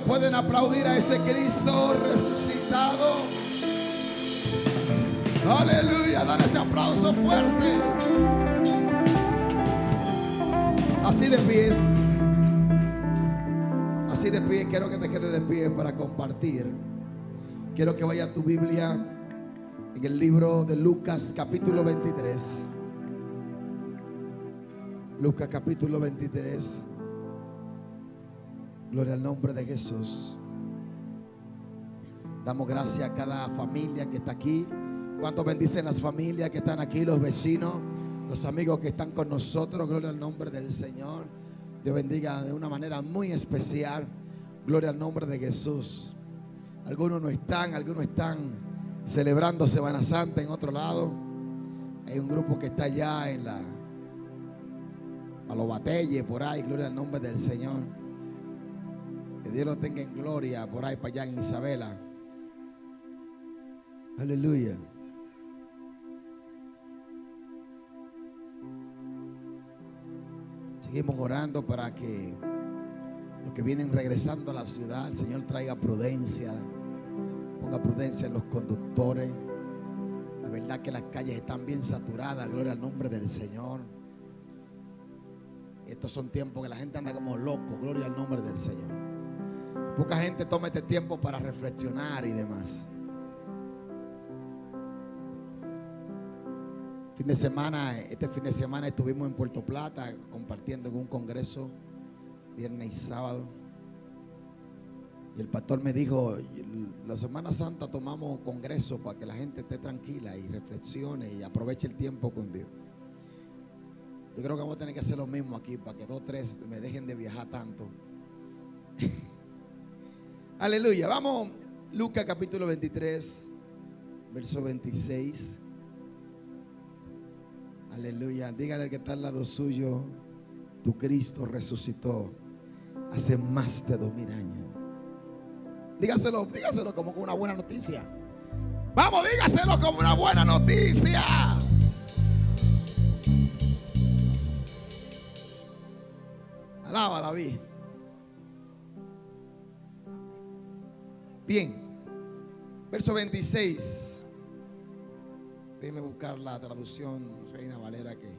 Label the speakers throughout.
Speaker 1: ¿Cuántos pueden aplaudir a ese Cristo resucitado? Aleluya, dale ese aplauso fuerte. Así de pies. Así de pie, quiero que te quedes de pie para compartir. Quiero que vaya a tu Biblia en el libro de Lucas capítulo 23. Lucas capítulo 23. Gloria al nombre de Jesús. Damos gracias a cada familia que está aquí. ¿Cuántos bendicen las familias que están aquí? Los vecinos, los amigos que están con nosotros. Gloria al nombre del Señor. Dios bendiga de una manera muy especial. Gloria al nombre de Jesús. Algunos no están, algunos están celebrando Semana Santa en otro lado. Hay un grupo que está allá a los Batelles, por ahí. Gloria al nombre del Señor. Que Dios lo tenga en gloria por ahí para allá en Isabela. Aleluya. Seguimos orando para que los que vienen regresando a la ciudad, el Señor traiga prudencia, ponga prudencia en los conductores. La verdad que las calles están bien saturadas, gloria al nombre del Señor. Estos son tiempos que la gente anda como loco, gloria al nombre del Señor. Poca gente toma este tiempo para reflexionar y demás. Este fin de semana estuvimos en Puerto Plata compartiendo en un congreso, viernes y sábado. Y el pastor me dijo, la Semana Santa tomamos congreso para que la gente esté tranquila y reflexione y aproveche el tiempo con Dios. Yo creo que vamos a tener que hacer lo mismo aquí para que 2 o 3 me dejen de viajar tanto. Aleluya. Vamos, Lucas capítulo 23, verso 26. Aleluya. Dígale al que está al lado suyo, tu Cristo resucitó hace más de 2000 años. Dígaselo como una buena noticia. Vamos, dígaselo como una buena noticia. Alaba, David. Bien, verso 26. Déjenme buscar la traducción Reina Valera que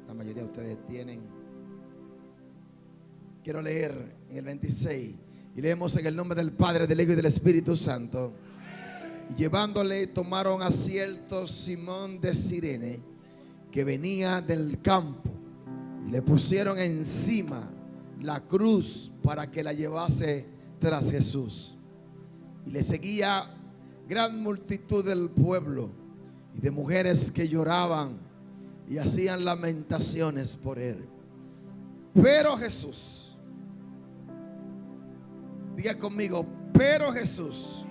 Speaker 1: la mayoría de ustedes tienen. Quiero leer en el 26. Y leemos en el nombre del Padre, del Hijo y del Espíritu Santo. Y llevándole tomaron a cierto Simón de Cirene, que venía del campo, y le pusieron encima la cruz para que la llevase tras Jesús. Y le seguía gran multitud del pueblo y de mujeres que lloraban y hacían lamentaciones por él. Pero Jesús, diga conmigo, pero Jesús,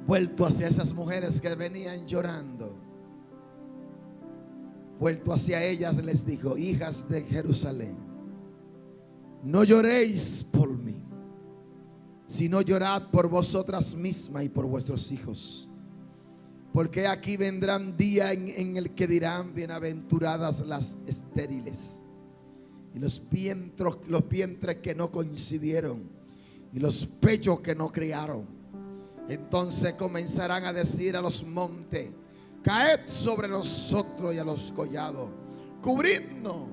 Speaker 1: vuelto hacia esas mujeres que venían llorando, vuelto hacia ellas, les dijo: hijas de Jerusalén, no lloréis por mí, sino llorad por vosotras mismas y por vuestros hijos. Porque aquí vendrán días en el que dirán: bienaventuradas las estériles, y los vientres que no concibieron, y los pechos que no criaron. Entonces comenzarán a decir a los montes: caed sobre nosotros, y a los collados: cubridnos.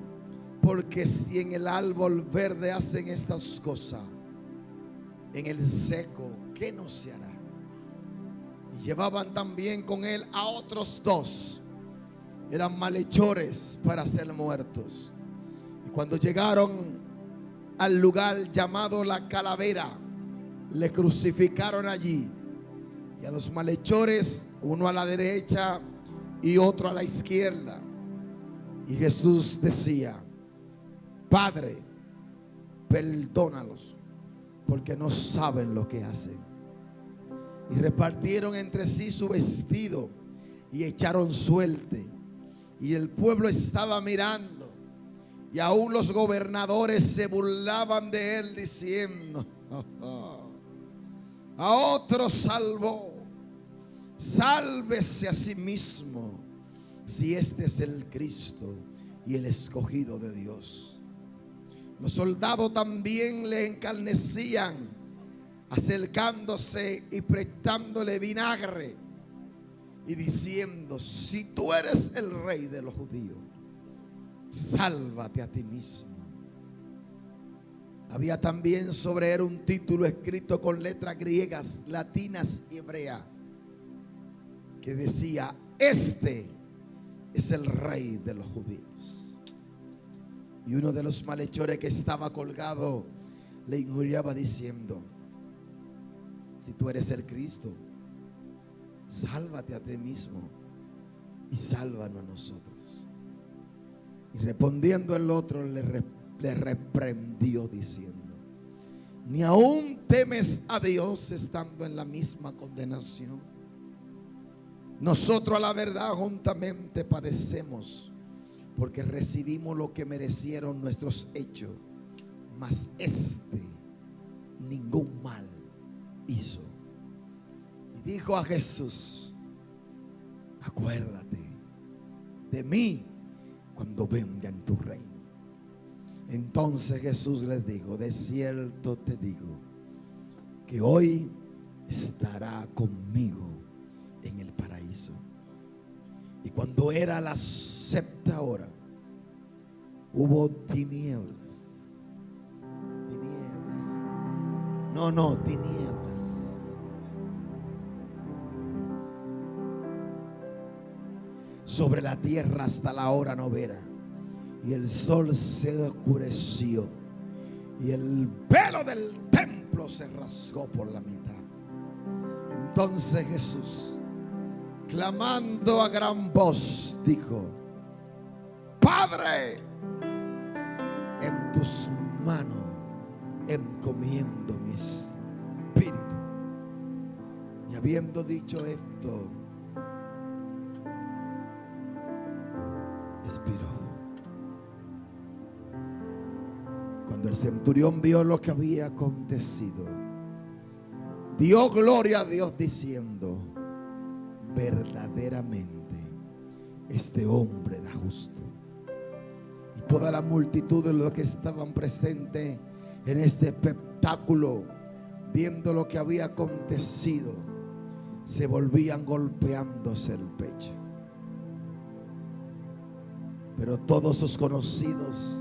Speaker 1: Porque si en el árbol verde hacen estas cosas, en el seco, ¿qué no se hará? Y llevaban también con él a otros 2. Eran malhechores para ser muertos. Y cuando llegaron al lugar llamado la Calavera, le crucificaron allí. Y a los malhechores, uno a la derecha y otro a la izquierda. Y Jesús decía: Padre, perdónalos, porque no saben lo que hacen. Y repartieron entre sí su vestido y echaron suerte. Y el pueblo estaba mirando, y aún los gobernadores se burlaban de él, diciendo: a otro salvó, sálvese a sí mismo, si este es el Cristo y el escogido de Dios. Los soldados también le encarnecían, acercándose y prestándole vinagre y diciendo: si tú eres el rey de los judíos, sálvate a ti mismo. Había también sobre él un título escrito con letras griegas, latinas y hebreas, que decía: este es el rey de los judíos. Y uno de los malhechores que estaba colgado le injuriaba diciendo: si tú eres el Cristo, sálvate a ti mismo y sálvanos a nosotros. Y respondiendo el otro le reprendió diciendo: ¿ni aún temes a Dios estando en la misma condenación? Nosotros a la verdad juntamente padecemos, porque recibimos lo que merecieron nuestros hechos, mas este ningún mal hizo. Y dijo a Jesús: acuérdate de mí cuando venga en tu reino. Entonces Jesús les dijo: de cierto te digo que hoy estará conmigo en el paraíso. Y cuando era la sexta hora, hubo tinieblas. Sobre la tierra hasta la hora novena. Y el sol se oscureció. Y el velo del templo se rasgó por la mitad. Entonces Jesús, clamando a gran voz, dijo: Padre, en tus manos encomiendo mi espíritu. Y habiendo dicho esto, expiró. Cuando el centurión vio lo que había acontecido, dio gloria a Dios diciendo: verdaderamente este hombre era justo. Y toda la multitud de los que estaban presentes en este espectáculo, viendo lo que había acontecido, se volvían golpeándose el pecho. Pero todos sus conocidos,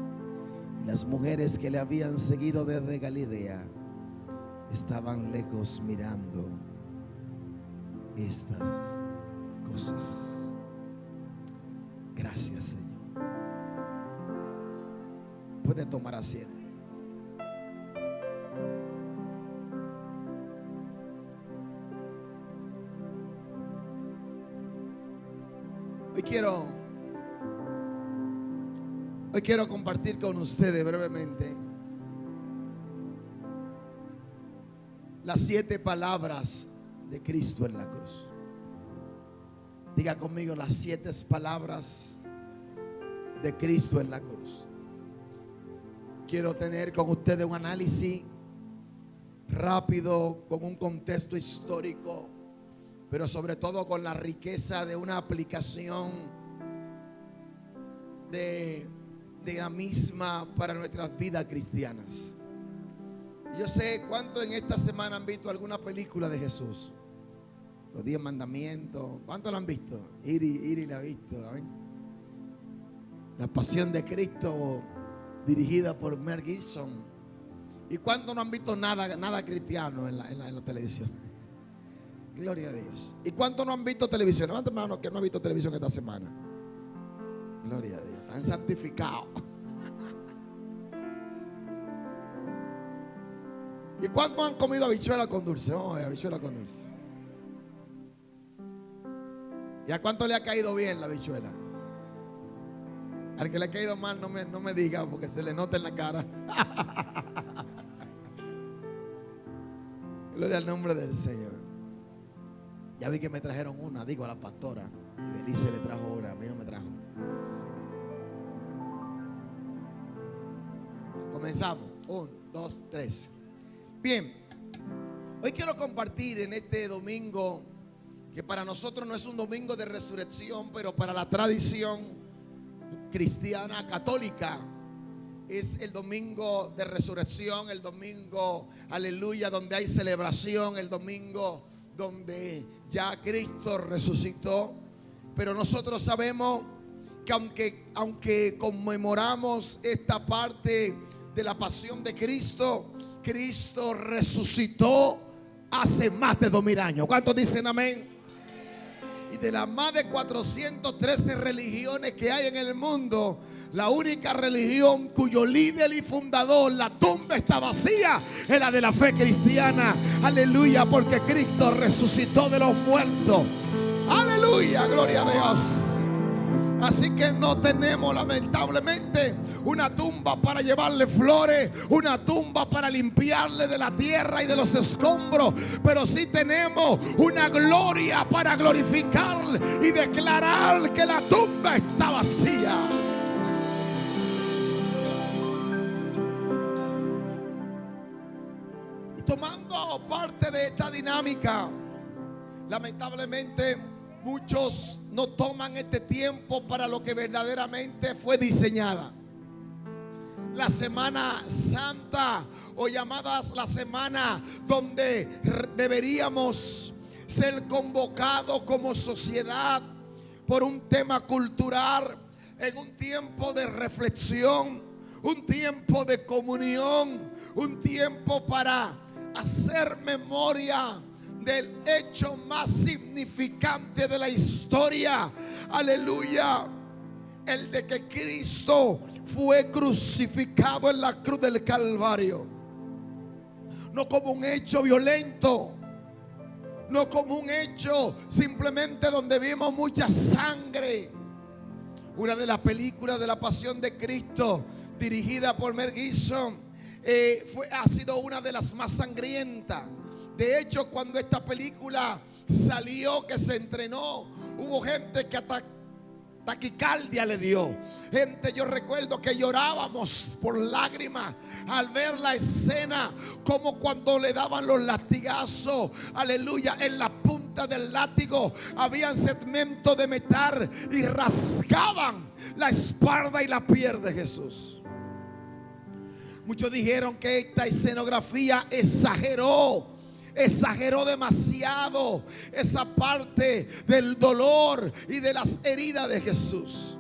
Speaker 1: las mujeres que le habían seguido desde Galilea, estaban lejos mirando estas cosas. Gracias, Señor. Puede tomar asiento. Hoy quiero compartir con ustedes brevemente las 7 palabras de Cristo en la cruz. Diga conmigo: las 7 palabras de Cristo en la cruz. Quiero tener con ustedes un análisis rápido, con un contexto histórico, pero sobre todo con la riqueza de una aplicación de la misma para nuestras vidas cristianas. Yo sé cuánto en esta semana han visto alguna película de Jesús. Los 10 mandamientos. ¿Cuántos la han visto? Iri la ha visto. ¿Saben? La Pasión de Cristo, dirigida por Mel Gibson. ¿Y cuántos no han visto nada cristiano en la televisión? Gloria a Dios. ¿Y cuántos no han visto televisión? Levanta mano que no ha visto televisión esta semana. Gloria a Dios. Están santificados. ¿Y cuántos han comido habichuela con dulce? Oh, habichuela con dulce. ¿Y a cuánto le ha caído bien la habichuela? Al que le ha caído mal no me diga, porque se le nota en la cara. Gloria al nombre del Señor. Ya vi que me trajeron una, digo a la pastora. Y Belice le trajo una, a mí no me trajo. Comenzamos. 1, 2, 3. Bien, hoy quiero compartir en este domingo, que para nosotros no es un domingo de resurrección, pero para la tradición cristiana católica Es el domingo de resurrección, el domingo, aleluya, donde hay celebración, el domingo donde ya Cristo resucitó. Pero nosotros sabemos que aunque conmemoramos esta parte de la pasión de Cristo, Cristo resucitó hace más de 2000 años. ¿Cuántos dicen amén? Y de las más de 413 religiones que hay en el mundo, la única religión cuyo líder y fundador, la tumba está vacía, es la de la fe cristiana. Aleluya, porque Cristo resucitó de los muertos. Aleluya, gloria a Dios. Así que no tenemos, lamentablemente, una tumba para llevarle flores, una tumba para limpiarle de la tierra y de los escombros, pero sí tenemos una gloria para glorificar y declarar que la tumba está vacía. Y tomando parte de esta dinámica, lamentablemente muchos no toman este tiempo para lo que verdaderamente fue diseñada. La Semana Santa, o llamadas la semana donde deberíamos ser convocados como sociedad por un tema cultural, en un tiempo de reflexión, un tiempo de comunión, un tiempo para hacer memoria del hecho más significante de la historia. Aleluya. El de que Cristo fue crucificado en la cruz del Calvario. No como un hecho violento, no como un hecho simplemente donde vimos mucha sangre. Una de las películas de la Pasión de Cristo, dirigida por Mel Gibson, ha sido una de las más sangrientas. De hecho, cuando esta película salió, que se estrenó, hubo gente que hasta taquicardia le dio. Gente, yo recuerdo que llorábamos por lágrimas al ver la escena, como cuando le daban los latigazos, aleluya, en la punta del látigo habían segmentos de metal y rasgaban la espalda y la piel de Jesús. Muchos dijeron que esta escenografía exageró demasiado esa parte del dolor y de las heridas de Jesús.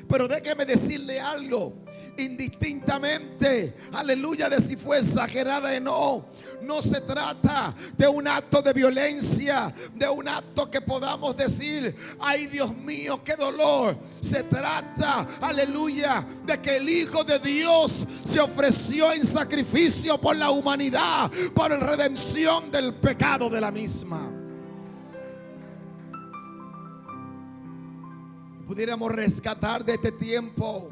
Speaker 1: Pero déjeme decirle algo, indistintamente, aleluya, de si fue exagerada o no. No se trata de un acto de violencia, de un acto que podamos decir, ay Dios mío, qué dolor. Se trata, aleluya, de que el Hijo de Dios se ofreció en sacrificio por la humanidad, por la redención del pecado de la misma. Pudiéramos rescatar de este tiempo,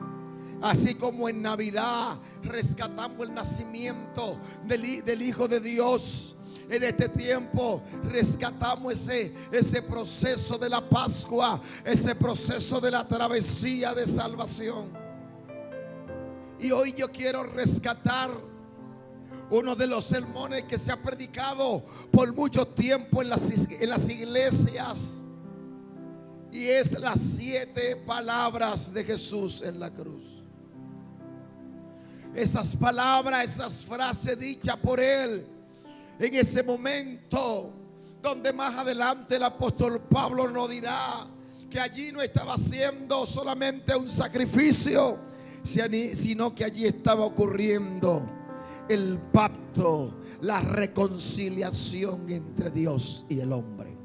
Speaker 1: así como en Navidad rescatamos el nacimiento del Hijo de Dios. En este tiempo rescatamos ese proceso de la Pascua, ese proceso de la travesía de salvación. Y hoy yo quiero rescatar uno de los sermones que se ha predicado por mucho tiempo en las iglesias, y es las 7 palabras de Jesús en la cruz. Esas palabras, esas frases dichas por Él en ese momento, donde más adelante el apóstol Pablo nos dirá que allí no estaba haciendo solamente un sacrificio, sino que allí estaba ocurriendo el pacto, la reconciliación entre Dios y el hombre.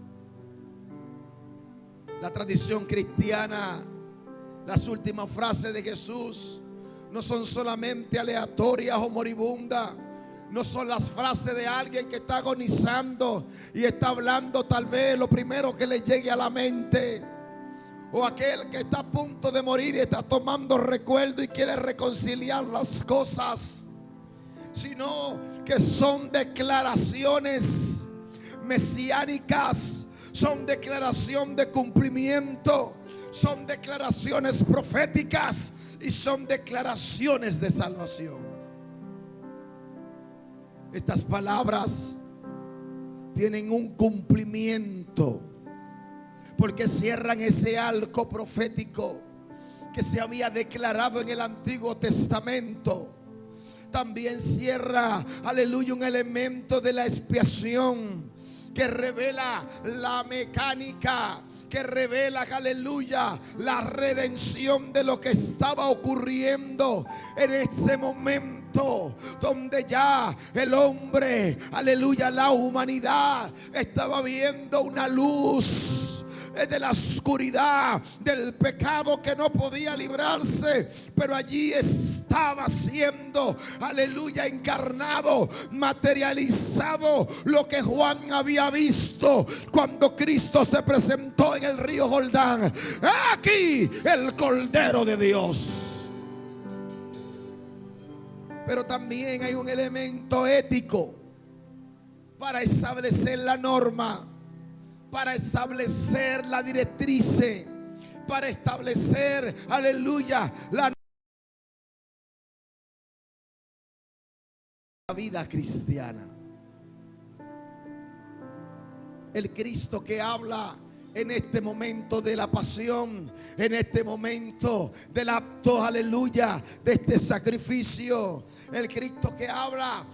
Speaker 1: La tradición cristiana, las últimas frases de Jesús no son solamente aleatorias o moribundas. No son las frases de alguien que está agonizando y está hablando tal vez lo primero que le llegue a la mente, o aquel que está a punto de morir y está tomando recuerdo y quiere reconciliar las cosas, sino que son declaraciones mesiánicas. Son declaración de cumplimiento, son declaraciones proféticas y son declaraciones de salvación. Estas palabras tienen un cumplimiento, porque cierran ese arco profético que se había declarado en el Antiguo Testamento. También cierra, aleluya, un elemento de la expiación que revela la mecánica, que revela, aleluya, la redención de lo que estaba ocurriendo en ese momento, donde ya el hombre, aleluya, la humanidad estaba viendo una luz de la oscuridad del pecado que no podía librarse, pero allí estaba siendo, aleluya, encarnado, materializado lo que Juan había visto cuando Cristo se presentó en el río Jordán. Aquí el Cordero de Dios. Pero también hay un elemento ético para establecer la norma, para establecer la directriz, para establecer, aleluya, la vida cristiana. El Cristo que habla en este momento de la pasión, en este momento del acto, aleluya, de este sacrificio. El Cristo que habla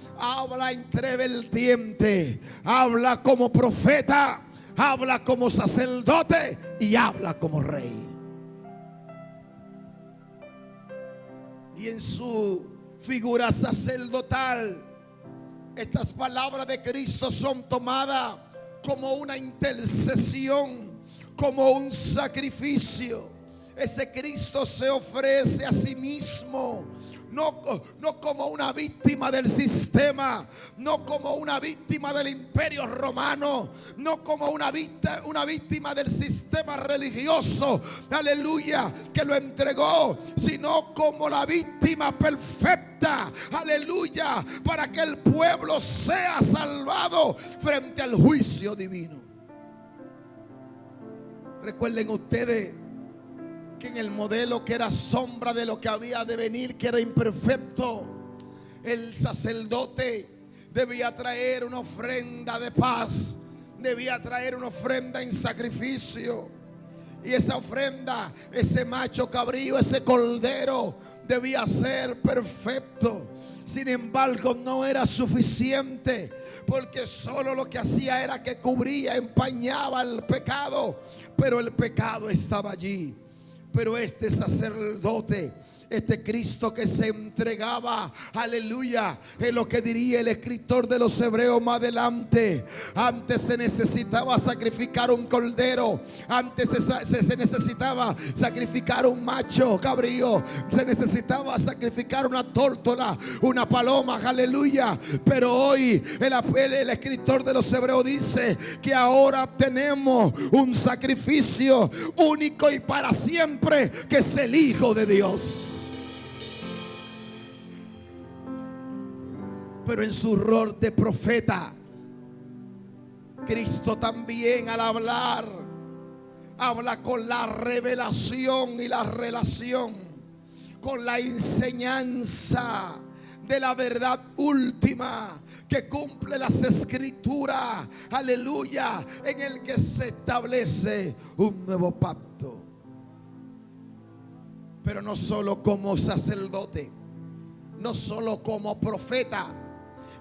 Speaker 1: entre vertientes, habla como profeta, habla como sacerdote y habla como rey. Y en su figura sacerdotal, estas palabras de Cristo son tomadas como una intercesión, como un sacrificio. Ese Cristo se ofrece a sí mismo, no como una víctima del sistema, no como una víctima del imperio romano, no como una víctima del sistema religioso, aleluya, que lo entregó, sino como la víctima perfecta, aleluya, para que el pueblo sea salvado frente al juicio divino. Recuerden ustedes que en el modelo que era sombra de lo que había de venir, que era imperfecto, el sacerdote debía traer una ofrenda de paz, debía traer una ofrenda en sacrificio. Y esa ofrenda, ese macho cabrío, ese cordero, debía ser perfecto. Sin embargo, no era suficiente, porque solo lo que hacía era que cubría, empañaba el pecado, pero el pecado estaba allí. Pero este sacerdote, este Cristo que se entregaba, aleluya, es lo que diría el escritor de los Hebreos más adelante. Antes se necesitaba sacrificar un cordero, antes se necesitaba sacrificar un macho cabrío, se necesitaba sacrificar una tórtola, una paloma, aleluya. Pero hoy el escritor de los Hebreos dice que ahora tenemos un sacrificio único y para siempre, que es el Hijo de Dios. Pero en su rol de profeta, Cristo también al hablar, habla con la revelación y la relación, con la enseñanza de la verdad última que cumple las escrituras, aleluya, en el que se establece un nuevo pacto. Pero no solo como sacerdote, no solo como profeta,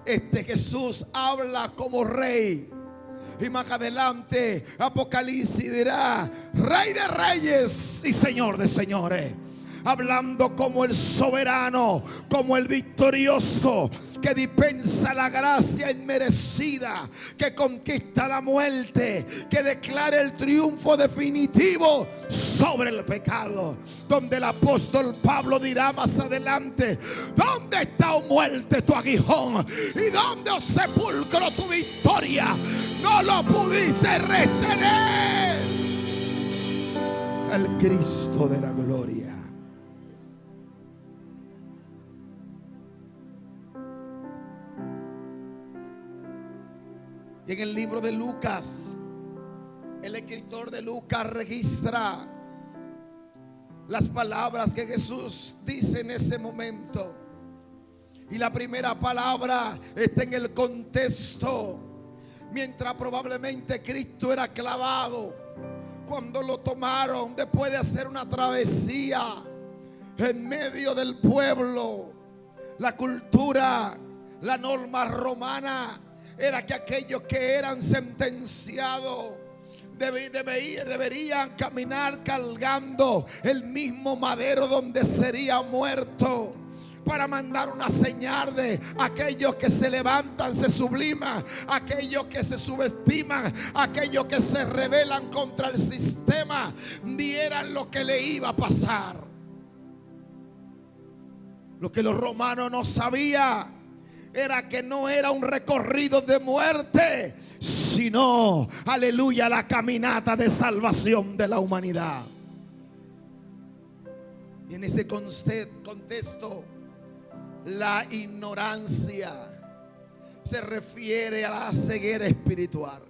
Speaker 1: este Jesús habla como rey. Y más adelante Apocalipsis dirá: Rey de reyes y Señor de señores. Hablando como el soberano, como el victorioso, que dispensa la gracia inmerecida, que conquista la muerte, que declara el triunfo definitivo sobre el pecado. Donde el apóstol Pablo dirá más adelante: ¿dónde está, oh muerte, tu aguijón? ¿Y dónde, oh sepulcro, tu victoria? No lo pudiste retener. El Cristo de la gloria. Y en el libro de Lucas, el escritor de Lucas registra las palabras que Jesús dice en ese momento. Y la primera palabra está en el contexto, mientras probablemente Cristo era clavado, cuando lo tomaron después de hacer una travesía en medio del pueblo, la cultura, la norma romana era que aquellos que eran sentenciados deberían caminar cargando el mismo madero donde sería muerto, para mandar una señal de aquellos que se levantan, se subliman, aquellos que se subestiman, aquellos que se rebelan contra el sistema, vieran lo que le iba a pasar. Lo que los romanos no sabían era que no era un recorrido de muerte, sino, aleluya, la caminata de salvación de la humanidad. Y en ese contexto, la ignorancia se refiere a la ceguera espiritual.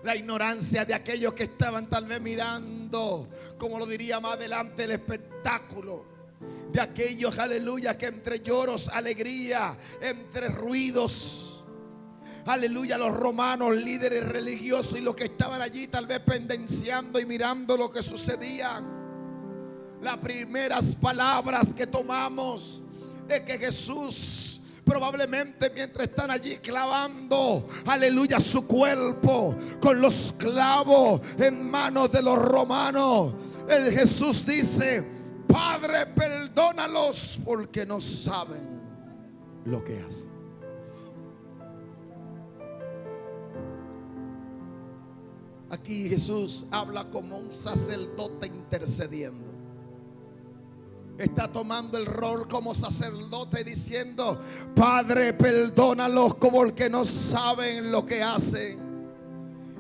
Speaker 1: La ignorancia de aquellos que estaban tal vez mirando, como lo diría más adelante, el espectáculo. De aquellos, aleluya, que entre lloros, alegría, entre ruidos, aleluya, los romanos, líderes religiosos y los que estaban allí tal vez pendenciando y mirando lo que sucedía. Las primeras palabras que tomamos es que Jesús, probablemente mientras están allí clavando, aleluya, su cuerpo con los clavos en manos de los romanos, el Jesús dice: Padre, perdónalos porque no saben lo que hacen. Aquí Jesús habla como un sacerdote intercediendo. Está tomando el rol como sacerdote diciendo: Padre, perdónalos porque no saben lo que hacen.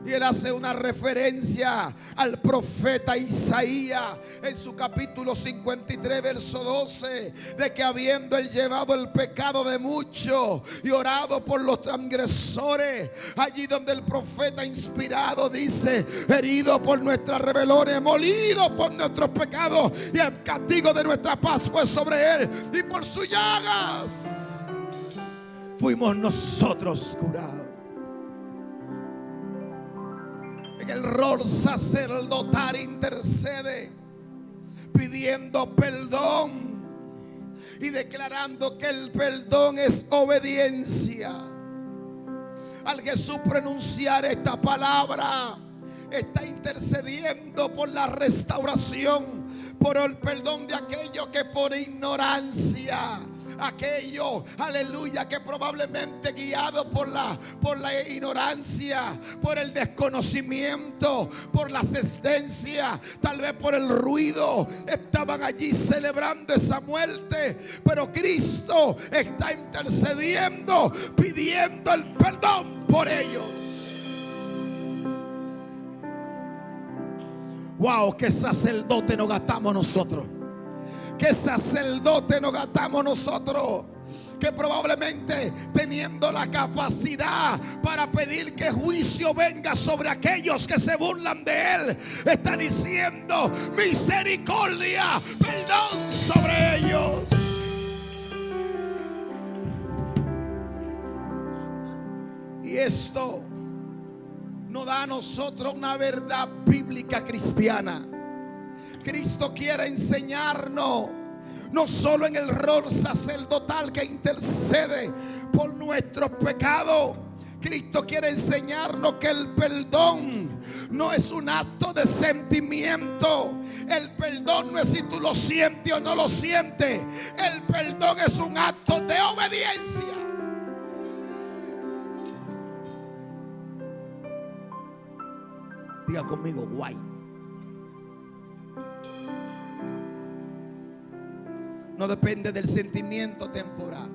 Speaker 1: Y él hace una referencia al profeta Isaías en su capítulo 53, verso 12, de que habiendo él llevado el pecado de muchos y orado por los transgresores, allí donde el profeta inspirado dice: herido por nuestras rebeliones, molido por nuestros pecados, y el castigo de nuestra paz fue sobre él, y por sus llagas fuimos nosotros curados. En el rol sacerdotal intercede, pidiendo perdón y declarando que el perdón es obediencia. Al Jesús pronunciar esta palabra, está intercediendo por la restauración, por el perdón de aquellos que por ignorancia, aquellos, aleluya, que probablemente guiados por la ignorancia, por el desconocimiento, por la asistencia, tal vez por el ruido, estaban allí celebrando esa muerte. Pero Cristo está intercediendo, pidiendo el perdón por ellos. Wow, qué sacerdote nos gastamos nosotros. ¿Qué sacerdote nos gastamos nosotros? Que probablemente teniendo la capacidad para pedir que juicio venga sobre aquellos que se burlan de él, está diciendo: misericordia, perdón sobre ellos. Y esto nos da a nosotros una verdad bíblica cristiana. Cristo quiere enseñarnos, no solo en el rol sacerdotal que intercede por nuestros pecados. Cristo quiere enseñarnos que el perdón no es un acto de sentimiento. El perdón no es si tú lo sientes o no lo sientes. El perdón es un acto de obediencia. Diga conmigo: guay. No depende del sentimiento temporal.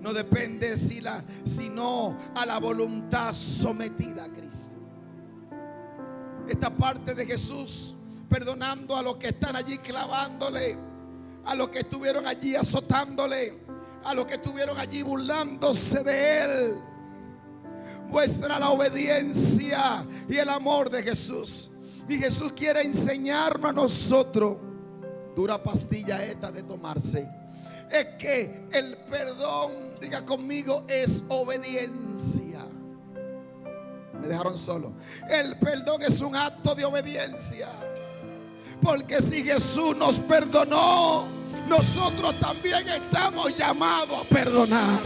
Speaker 1: No depende sino a la voluntad sometida a Cristo. Esta parte de Jesús perdonando a los que están allí clavándole, a los que estuvieron allí azotándole, a los que estuvieron allí burlándose de él, muestra la obediencia y el amor de Jesús. Y Jesús quiere enseñarnos a nosotros, dura pastilla esta de tomarse, es que el perdón, diga conmigo, es obediencia. Me dejaron solo. El perdón es un acto de obediencia. Porque si Jesús nos perdonó, nosotros también estamos llamados a perdonar.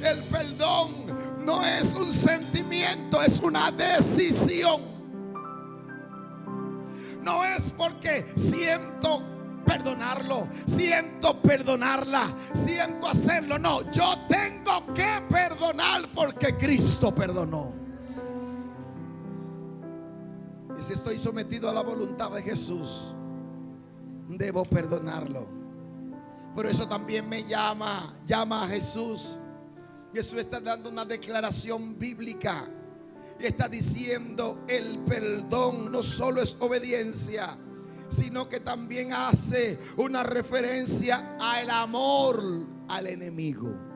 Speaker 1: El perdón no es un sentimiento, es una decisión. No es porque siento perdonarlo, siento perdonarla, siento hacerlo. No, yo tengo que perdonar porque Cristo perdonó. Y si estoy sometido a la voluntad de Jesús, debo perdonarlo. Pero eso también me llama a Jesús. Jesús está dando una declaración bíblica y está diciendo: el perdón no solo es obediencia, sino que también hace una referencia al amor al enemigo.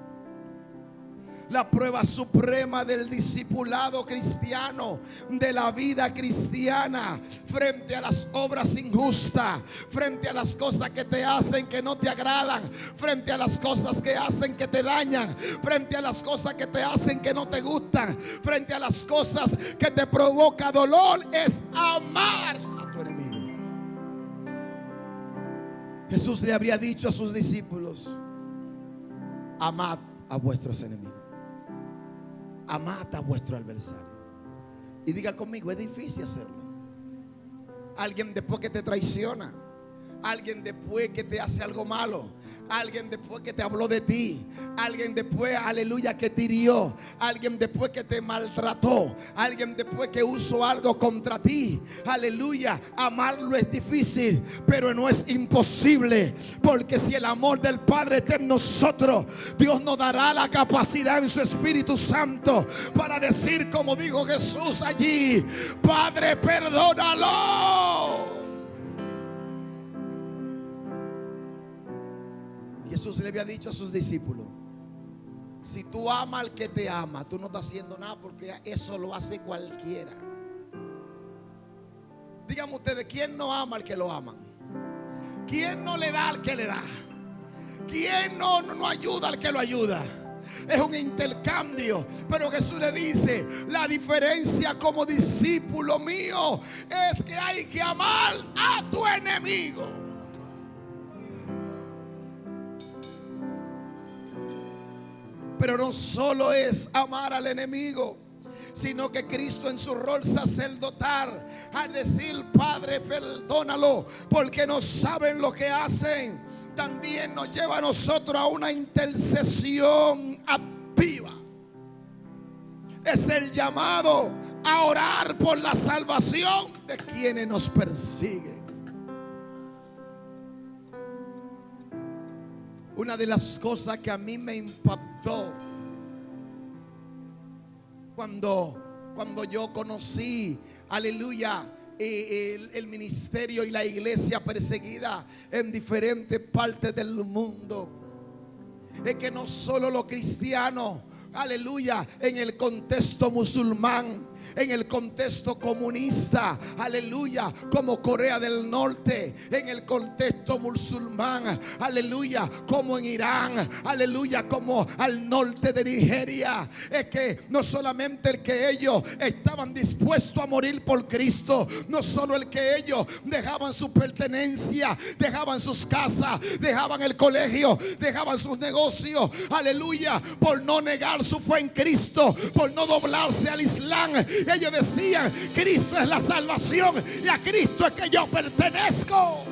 Speaker 1: La prueba suprema del discipulado cristiano, de la vida cristiana, frente a las obras injustas, frente a las cosas que te hacen que no te agradan, frente a las cosas que hacen que te dañan, frente a las cosas que te hacen que no te gustan, frente a las cosas que te provoca dolor, es amar a tu enemigo. Jesús le habría dicho a sus discípulos: amad a vuestros enemigos, amad a vuestro adversario. Y diga conmigo: es difícil hacerlo. Alguien después que te traiciona, alguien después que te hace algo malo, alguien después que te habló de ti, alguien después, aleluya, que te hirió, alguien después que te maltrató, alguien después que usó algo contra ti, aleluya. Amarlo es difícil, pero no es imposible, porque si el amor del Padre está en nosotros, Dios nos dará la capacidad en su Espíritu Santo para decir, como dijo Jesús allí: Padre, perdónalo. Jesús le había dicho a sus discípulos: si tú amas al que te ama, tú no estás haciendo nada, porque eso lo hace cualquiera. Díganme ustedes, ¿quién no ama al que lo aman? ¿Quién no le da al que le da? ¿Quién no ayuda al que lo ayuda? Es un intercambio. Pero Jesús le dice: la diferencia como discípulo mío es que hay que amar a tu enemigo. Pero no solo es amar al enemigo, sino que Cristo en su rol sacerdotal, al decir: Padre, perdónalo porque no saben lo que hacen, también nos lleva a nosotros a una intercesión activa. Es el llamado a orar por la salvación de quienes nos persiguen. Una de las cosas que a mí me impactó cuando yo conocí, aleluya, el ministerio y la iglesia perseguida en diferentes partes del mundo, es que no solo los cristianos, aleluya, en el contexto musulmán, en el contexto comunista, aleluya, como Corea del Norte, en el contexto musulmán, aleluya, como en Irán, aleluya, como al norte de Nigeria, es que no solamente el que ellos estaban dispuestos a morir por Cristo, no solo el que ellos dejaban su pertenencia, dejaban sus casas, dejaban el colegio, dejaban sus negocios, aleluya, por no negar su fe en Cristo, por no doblarse al Islam. Ellos decían: Cristo es la salvación y a Cristo es que yo pertenezco.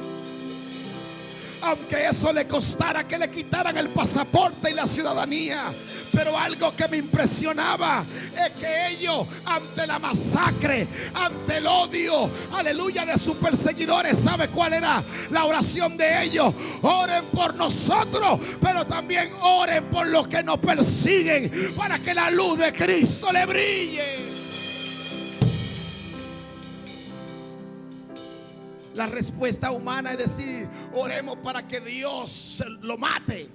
Speaker 1: Aunque eso le costara que le quitaran el pasaporte y la ciudadanía. Pero algo que me impresionaba es que ellos, ante la masacre, ante el odio, aleluya, de sus perseguidores, ¿sabe cuál era la oración de ellos? Oren por nosotros, pero también oren por los que nos persiguen, para que la luz de Cristo le brille. La respuesta humana es decir: oremos para que Dios lo mate.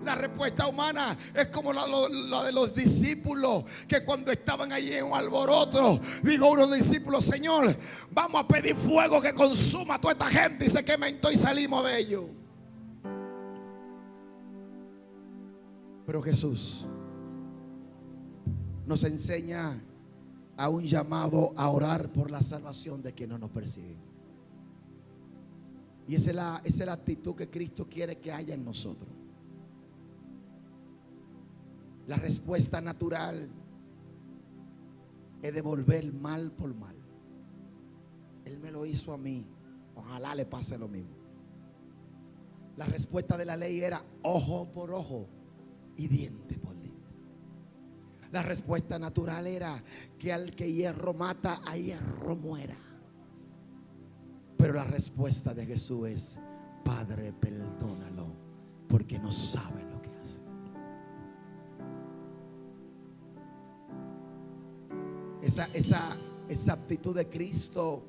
Speaker 1: La respuesta humana es como la de los discípulos, que cuando estaban allí en un alboroto, dijo uno de los discípulos: Señor, vamos a pedir fuego que consuma a toda esta gente y se quemen todos y salimos de ellos. Pero Jesús nos enseña a un llamado a orar por la salvación de quienes nos persiguen. Y esa es la actitud que Cristo quiere que haya en nosotros. La respuesta natural es devolver mal por mal. Él me lo hizo a mí, ojalá le pase lo mismo. La respuesta de la ley era ojo por ojo y diente por diente. La respuesta natural era que al que hierro mata, a hierro muera. Pero la respuesta de Jesús es: Padre, perdónalo, porque no saben lo que hacen. Esa actitud de Cristo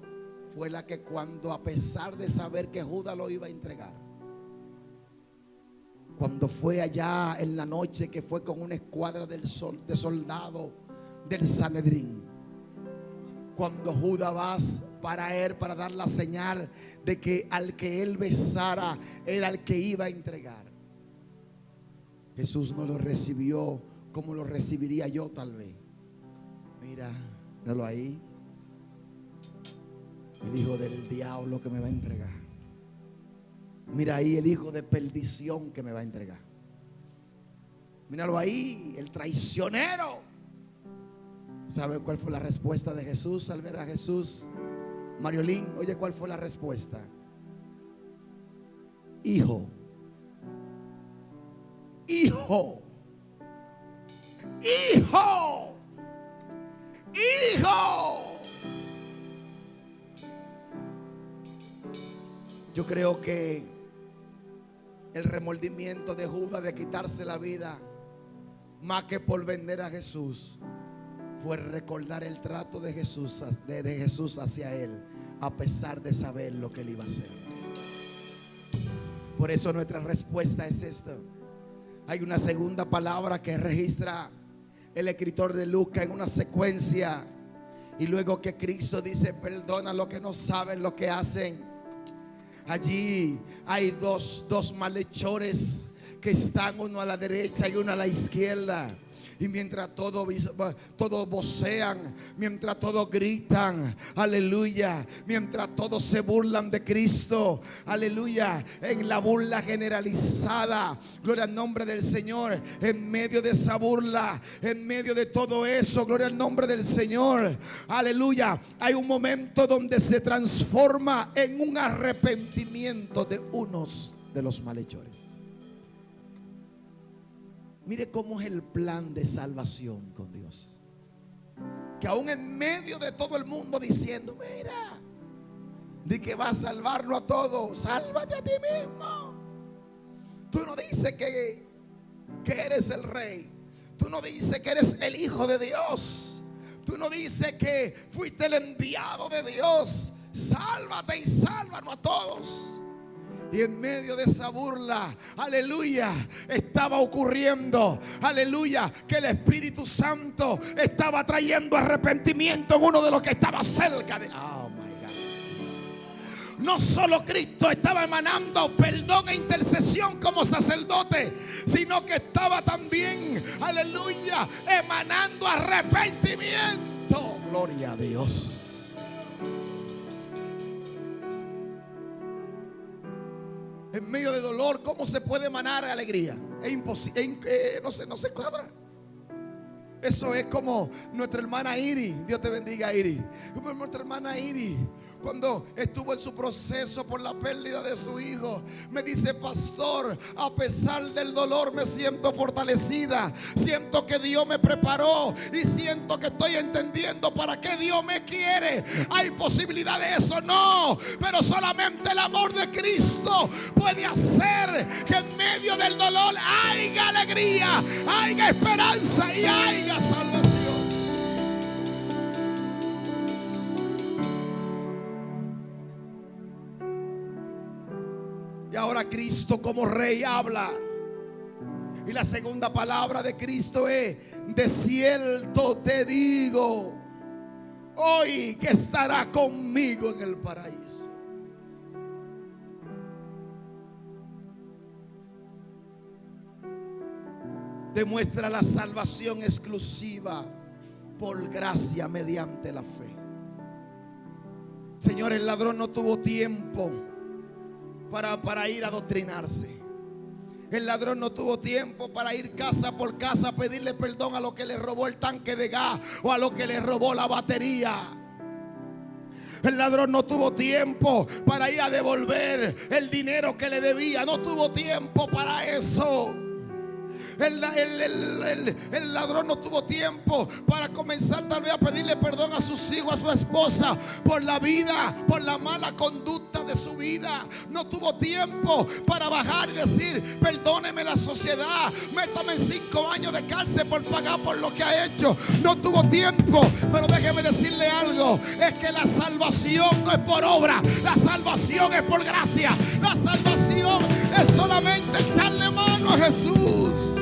Speaker 1: fue la que, cuando, a pesar de saber que Judas lo iba a entregar, cuando fue allá en la noche, que fue con una escuadra de soldados del Sanedrín, cuando Judas va para dar la señal de que al que él besara era el que iba a entregar, Jesús no lo recibió como lo recibiría yo tal vez. Mira, míralo ahí, el hijo del diablo que me va a entregar. Mira ahí el hijo de perdición que me va a entregar. Míralo ahí, el traicionero. ¿Sabe cuál fue la respuesta de Jesús al ver a Jesús? Mariolín, oye, ¿cuál fue la respuesta? Hijo, hijo, hijo, hijo. Yo creo que el remordimiento de Judas de quitarse la vida, más que por vender a Jesús, fue recordar el trato de Jesús, de Jesús hacia él, a pesar de saber lo que él iba a hacer. Por eso nuestra respuesta es esta. Hay una segunda palabra que registra el escritor de Lucas en una secuencia, y luego que Cristo dice: perdona lo que no saben lo que hacen. Allí hay dos malhechores que están, uno a la derecha y uno a la izquierda. Y mientras todos vocean, mientras todos gritan, aleluya, mientras todos se burlan de Cristo, aleluya, en la burla generalizada, gloria al nombre del Señor, en medio de esa burla, en medio de todo eso, gloria al nombre del Señor, aleluya, hay un momento donde se transforma en un arrepentimiento de unos de los malhechores. Mire cómo es el plan de salvación con Dios. Que aún en medio de todo el mundo diciendo: mira, de que va a salvarlo a todos, sálvate a ti mismo. Tú no dices que eres el rey. Tú no dices que eres el hijo de Dios. Tú no dices que fuiste el enviado de Dios. Sálvate y sálvanos a todos. Y en medio de esa burla, aleluya, estaba ocurriendo, aleluya, que el Espíritu Santo estaba trayendo arrepentimiento en uno de los que estaba cerca de... Oh my God. No solo Cristo estaba emanando perdón e intercesión como sacerdote, sino que estaba también, aleluya, emanando arrepentimiento. Gloria a Dios. En medio de dolor, ¿cómo se puede emanar alegría? Es imposible, no se cuadra. Eso es como nuestra hermana Iri. Dios te bendiga, Iri. Como nuestra hermana Iri, cuando estuvo en su proceso por la pérdida de su hijo, me dice: pastor, a pesar del dolor me siento fortalecida. Siento que Dios me preparó y siento que estoy entendiendo para qué Dios me quiere. ¿Hay posibilidad de eso? No, pero solamente el amor de Cristo puede hacer que en medio del dolor haya alegría, haya esperanza y haya salvación. Y ahora Cristo como rey habla. Y la segunda palabra de Cristo es: de cierto te digo, hoy que estará conmigo en el paraíso. Demuestra la salvación exclusiva por gracia mediante la fe. Señor, el ladrón no tuvo tiempo para ir a adoctrinarse. El ladrón no tuvo tiempo para ir casa por casa a pedirle perdón a lo que le robó el tanque de gas o a lo que le robó la batería. El ladrón no tuvo tiempo para ir a devolver el dinero que le debía. No tuvo tiempo para eso. El ladrón no tuvo tiempo para comenzar tal vez a pedirle perdón a sus hijos, a su esposa, por la vida, por la mala conducta de su vida. No tuvo tiempo para bajar y decir: perdóneme la sociedad, métame en 5 años de cárcel por pagar por lo que ha hecho. No tuvo tiempo. Pero déjeme decirle algo: es que la salvación no es por obra, la salvación es por gracia. La salvación es solamente echarle mano a Jesús.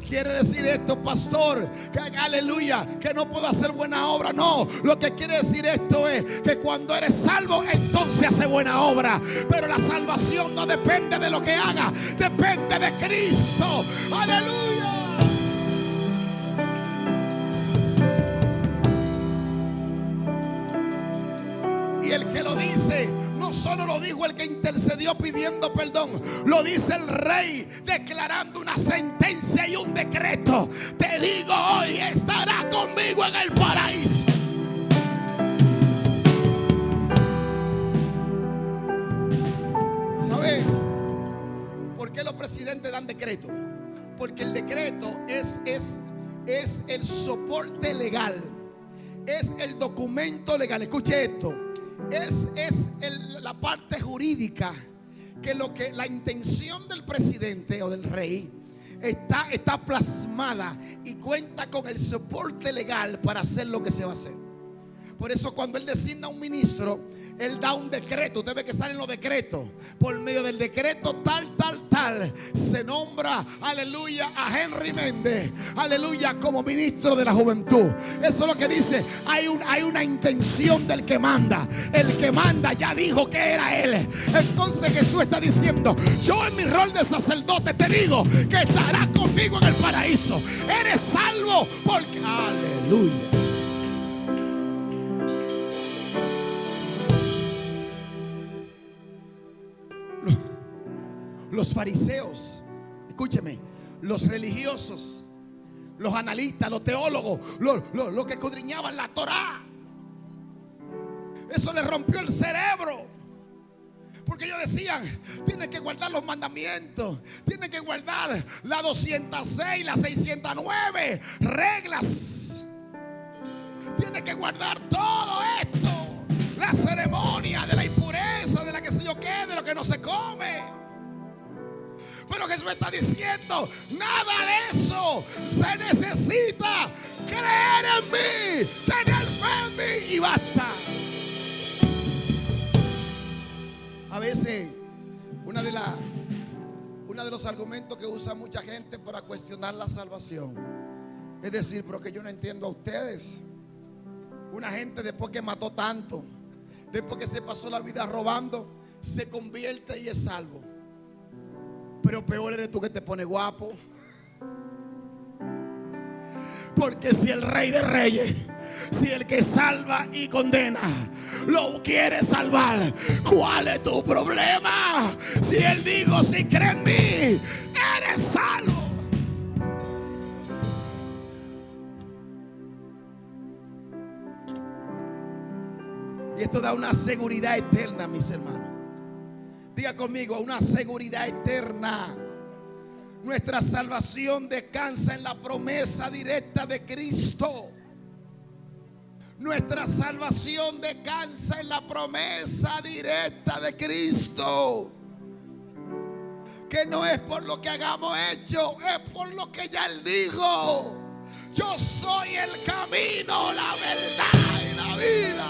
Speaker 1: Quiere decir esto, pastor, que aleluya, que no puedo hacer buena obra. No, lo que quiere decir esto es que cuando eres salvo, entonces hace buena obra. Pero la salvación no depende de lo que haga, depende de Cristo. Aleluya. Y el que lo dice, no solo lo dijo el que intercedió pidiendo perdón, lo dice el rey declarando una sentencia y un decreto. Te digo hoy, estarás conmigo en el paraíso. ¿Sabe por qué los presidentes dan decreto? Porque el decreto es el soporte legal, es el documento legal. Escuche esto. Es la parte jurídica, que la intención del presidente o del rey está plasmada y cuenta con el soporte legal para hacer lo que se va a hacer. Por eso cuando él designa un ministro, él da un decreto. Usted ve que salen los decretos. Por medio del decreto tal, se nombra, aleluya, a Henry Méndez, aleluya, como ministro de la juventud. Eso es lo que dice. Hay una intención del que manda. El que manda ya dijo que era él. Entonces Jesús está diciendo: yo en mi rol de sacerdote te digo que estarás conmigo en el paraíso. Eres salvo porque, aleluya. Los fariseos, escúcheme, los religiosos, los analistas, los teólogos, los que escudriñaban la Torá, eso les rompió el cerebro. Porque ellos decían: tienen que guardar los mandamientos, tienen que guardar la 206, la 609 reglas, tienen que guardar todo esto, la ceremonia de la impureza, de la que sé yo qué, de lo que no se come. Pero Jesús está diciendo: nada de eso. Se necesita creer en mí, tener fe en mí y basta. A veces uno de los argumentos que usa mucha gente para cuestionar la salvación es decir: pero que yo no entiendo a ustedes. Una gente después que mató tanto, después que se pasó la vida robando, se convierte y es salvo. Pero peor eres tú que te pones guapo. Porque si el Rey de Reyes, si el que salva y condena lo quiere salvar, ¿cuál es tu problema? Si Él dijo: si crees en mí, eres salvo. Y esto da una seguridad eterna, mis hermanos. Diga conmigo: una seguridad eterna. Nuestra salvación descansa en la promesa directa de Cristo. Nuestra salvación descansa en la promesa directa de Cristo. Que no es por lo que hagamos hecho, es por lo que ya Él dijo: yo soy el camino, la verdad y la vida.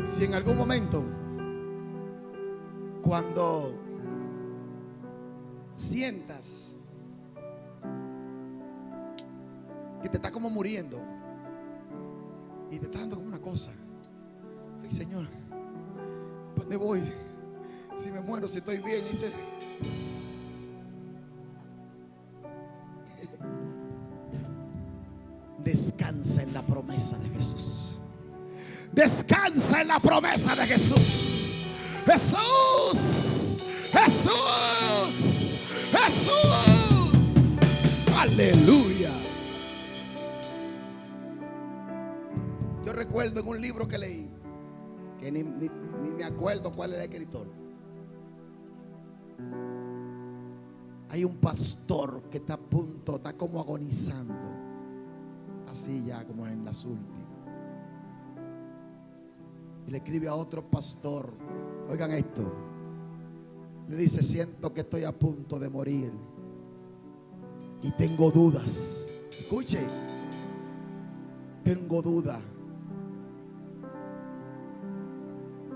Speaker 1: Si en algún momento, cuando sientas que te está como muriendo y te está dando como una cosa: ay, Señor, ¿dónde voy? Si me muero, si estoy bien. Dice, descansa en la promesa de Jesús. Descansa en la promesa de Jesús. Jesús, Jesús, Jesús. Aleluya. Yo recuerdo en un libro que leí, que ni me acuerdo cuál era el escritor. Hay un pastor que está a punto, está como agonizando, así ya como en las últimas. Y le escribe a otro pastor, oigan esto, le dice: siento que estoy a punto de morir y tengo dudas. Escuche, tengo dudas.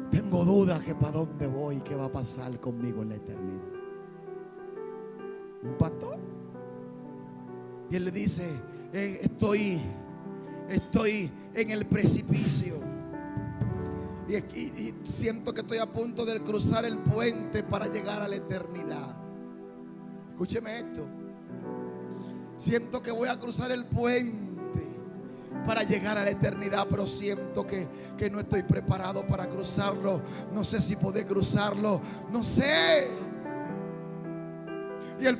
Speaker 1: Tengo dudas que para dónde voy, qué va a pasar conmigo en la eternidad. Un pastor. Y él le dice: estoy en el precipicio y siento que estoy a punto de cruzar el puente para llegar a la eternidad. Escúcheme esto. Siento que voy a cruzar el puente para llegar a la eternidad, pero siento que no estoy preparado para cruzarlo. No sé si podré cruzarlo, no sé. Y el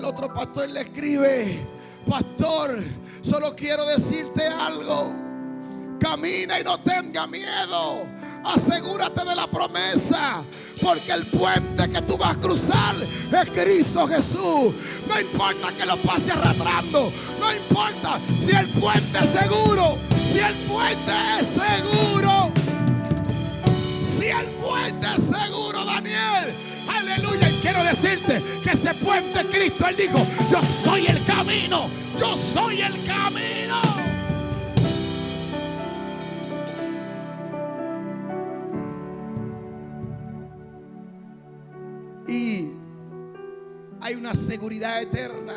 Speaker 1: otro pastor le escribe: pastor, solo quiero decirte algo. Camina y no tenga miedo. Asegúrate de la promesa, porque el puente que tú vas a cruzar es Cristo Jesús. No importa que lo pase arrastrando, no importa si el puente es seguro, si el puente es seguro, si el puente es seguro, Daniel. Aleluya. Y quiero decirte que ese puente Cristo, Él dijo: yo soy el camino, yo soy el camino. Y hay una seguridad eterna,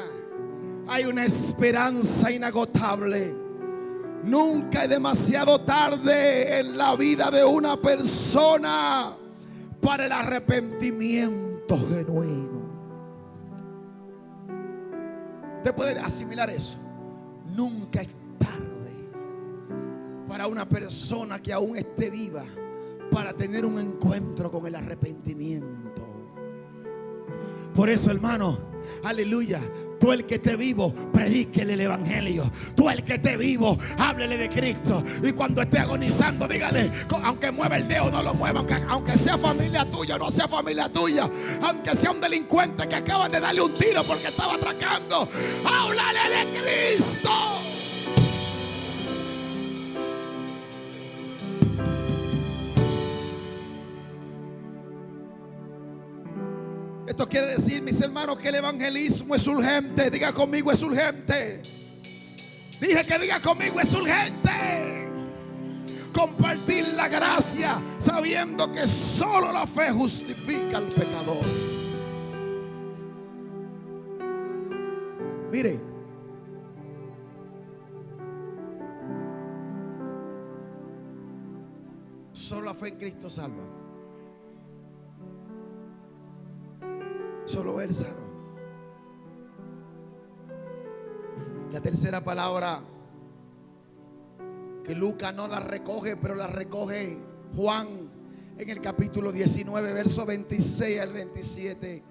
Speaker 1: hay una esperanza inagotable. Nunca es demasiado tarde en la vida de una persona para el arrepentimiento genuino. ¿Usted puede asimilar eso? Nunca es tarde para una persona que aún esté viva para tener un encuentro con el arrepentimiento. Por eso, hermano, aleluya, tú el que esté vivo, predíquele el evangelio. Tú el que esté vivo, háblele de Cristo. Y cuando esté agonizando, dígale, aunque mueva el dedo, no lo mueva, aunque sea familia tuya o no sea familia tuya, aunque sea un delincuente que acaba de darle un tiro porque estaba atracando, háblale de Cristo. Esto quiere decir, mis hermanos, que el evangelismo es urgente. Diga conmigo: es urgente. Dije que diga conmigo: es urgente. Compartir la gracia, sabiendo que solo la fe justifica al pecador. Mire, solo la fe en Cristo salva. Solo Él salva. La tercera palabra, que Lucas no la recoge, pero la recoge Juan en el capítulo 19, verso 26 al 27.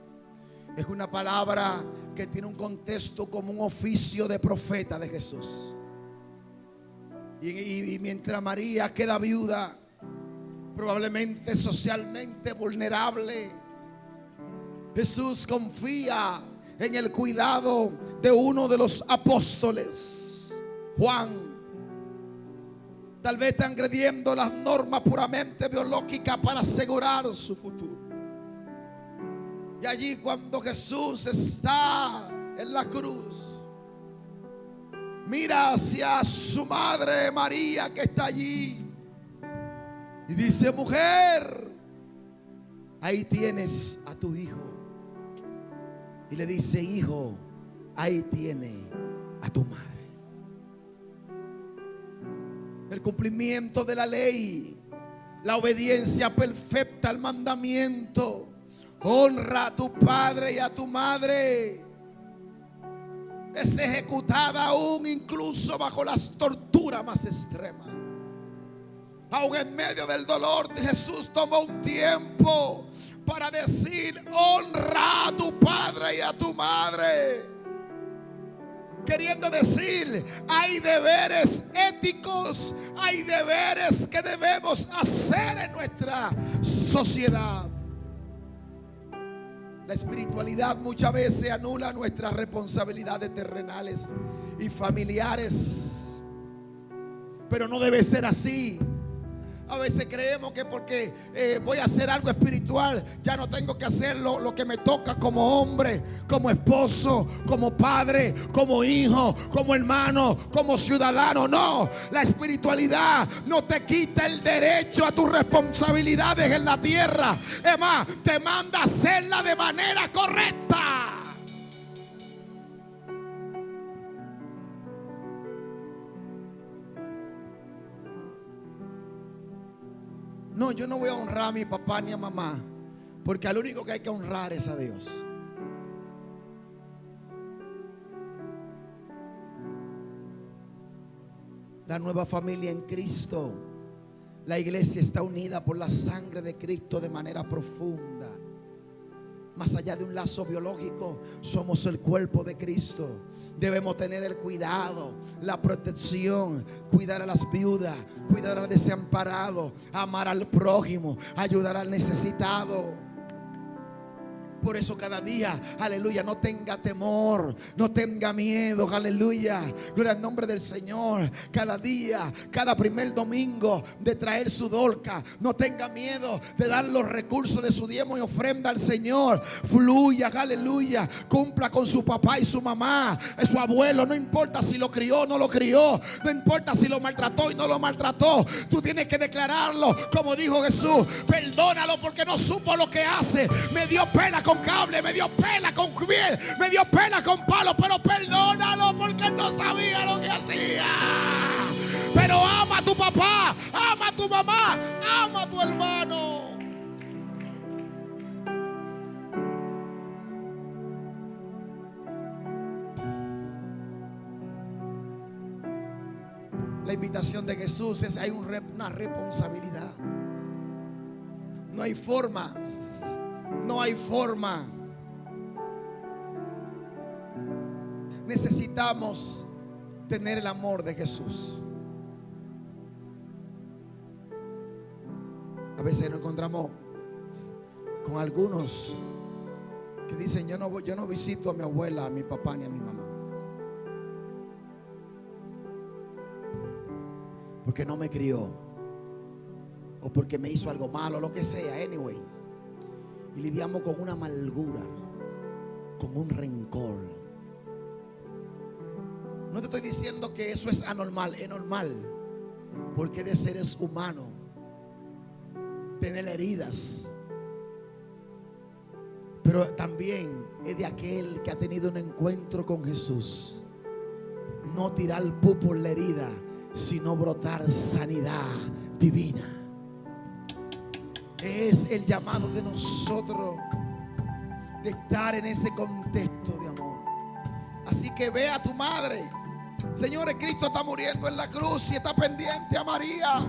Speaker 1: Es una palabra que tiene un contexto como un oficio de profeta de Jesús. Y mientras María queda viuda, probablemente socialmente vulnerable, Jesús confía en el cuidado de uno de los apóstoles, Juan. Tal vez están agrediendo las normas puramente biológicas para asegurar su futuro. Y allí, cuando Jesús está en la cruz, mira hacia su madre María, que está allí, y dice: mujer, ahí tienes a tu hijo. Y le dice: hijo, ahí tiene a tu madre. El cumplimiento de la ley, la obediencia perfecta está el mandamiento: honra a tu padre y a tu madre. Es ejecutada aún incluso bajo las torturas más extremas. Aún en medio del dolor, Jesús tomó un tiempo para decir: honra a tu padre y a tu madre. Queriendo decir, hay deberes éticos, hay deberes que debemos hacer en nuestra sociedad. La espiritualidad muchas veces anula nuestras responsabilidades terrenales y familiares, pero no debe ser así. A veces creemos que porque voy a hacer algo espiritual, ya no tengo que hacer lo que me toca como hombre, como esposo, como padre, como hijo, como hermano, como ciudadano. No, la espiritualidad no te quita el derecho a tus responsabilidades en la tierra. Es más, te manda a hacerla de manera correcta. No, yo no voy a honrar a mi papá ni a mamá, porque al único que hay que honrar es a Dios. La nueva familia en Cristo, la iglesia está unida por la sangre de Cristo de manera profunda. Más allá de un lazo biológico, somos el cuerpo de Cristo. Debemos tener el cuidado, la protección, cuidar a las viudas, cuidar al desamparado, amar al prójimo, ayudar al necesitado. Por eso cada día, aleluya, no tenga temor, no tenga miedo, aleluya, gloria al nombre del Señor. Cada día, cada primer domingo de traer su dolca, no tenga miedo de dar los recursos de su diezmo y ofrenda al Señor. Fluya, aleluya, cumpla con su papá y su mamá, su abuelo, no importa si lo crió o no lo crió, no importa si lo maltrató y no lo maltrató. Tú tienes que declararlo, como dijo Jesús: perdónalo porque no supo lo que hace. Me dio pena con cable, me dio pena con piel, me dio pena con palo, pero perdónalo porque no sabía lo que hacía. Pero ama a tu papá, ama a tu mamá, ama a tu hermano. La invitación de Jesús es: hay una responsabilidad. No hay forma. No hay forma. Necesitamos tener el amor de Jesús. A veces nos encontramos con algunos que dicen: yo no visito a mi abuela, a mi papá ni a mi mamá, porque no me crió, o porque me hizo algo malo, lo que sea. Anyway, y lidiamos con una amargura, con un rencor. No te estoy diciendo que eso es anormal, es normal, porque de seres humanos tener heridas. Pero también es de aquel que ha tenido un encuentro con Jesús, no tirar pu por la herida, sino brotar sanidad divina. Es el llamado de nosotros de estar en ese contexto de amor. Así que ve a tu madre. Señores, Cristo está muriendo en la cruz y está pendiente a María.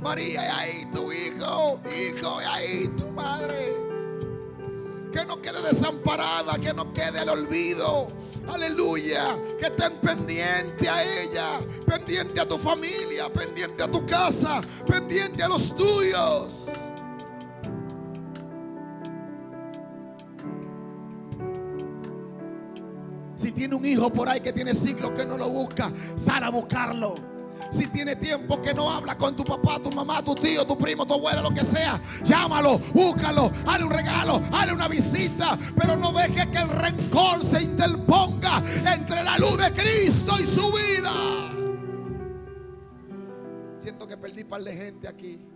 Speaker 1: María, y ahí tu hijo, y ahí tu madre. Que no quede desamparada, que no quede al olvido. Aleluya, que estén pendiente a ella, pendiente a tu familia, pendiente a tu casa, pendiente a los tuyos. Si tiene un hijo por ahí que tiene siglos que no lo busca, sal a buscarlo. Si tiene tiempo que no habla con tu papá, tu mamá, tu tío, tu primo, tu abuela, lo que sea, llámalo, búscalo, hazle un regalo, hazle una visita. Pero no deje que el rencor se interponga entre la luz de Cristo y su vida. Siento que perdí un par de gente aquí.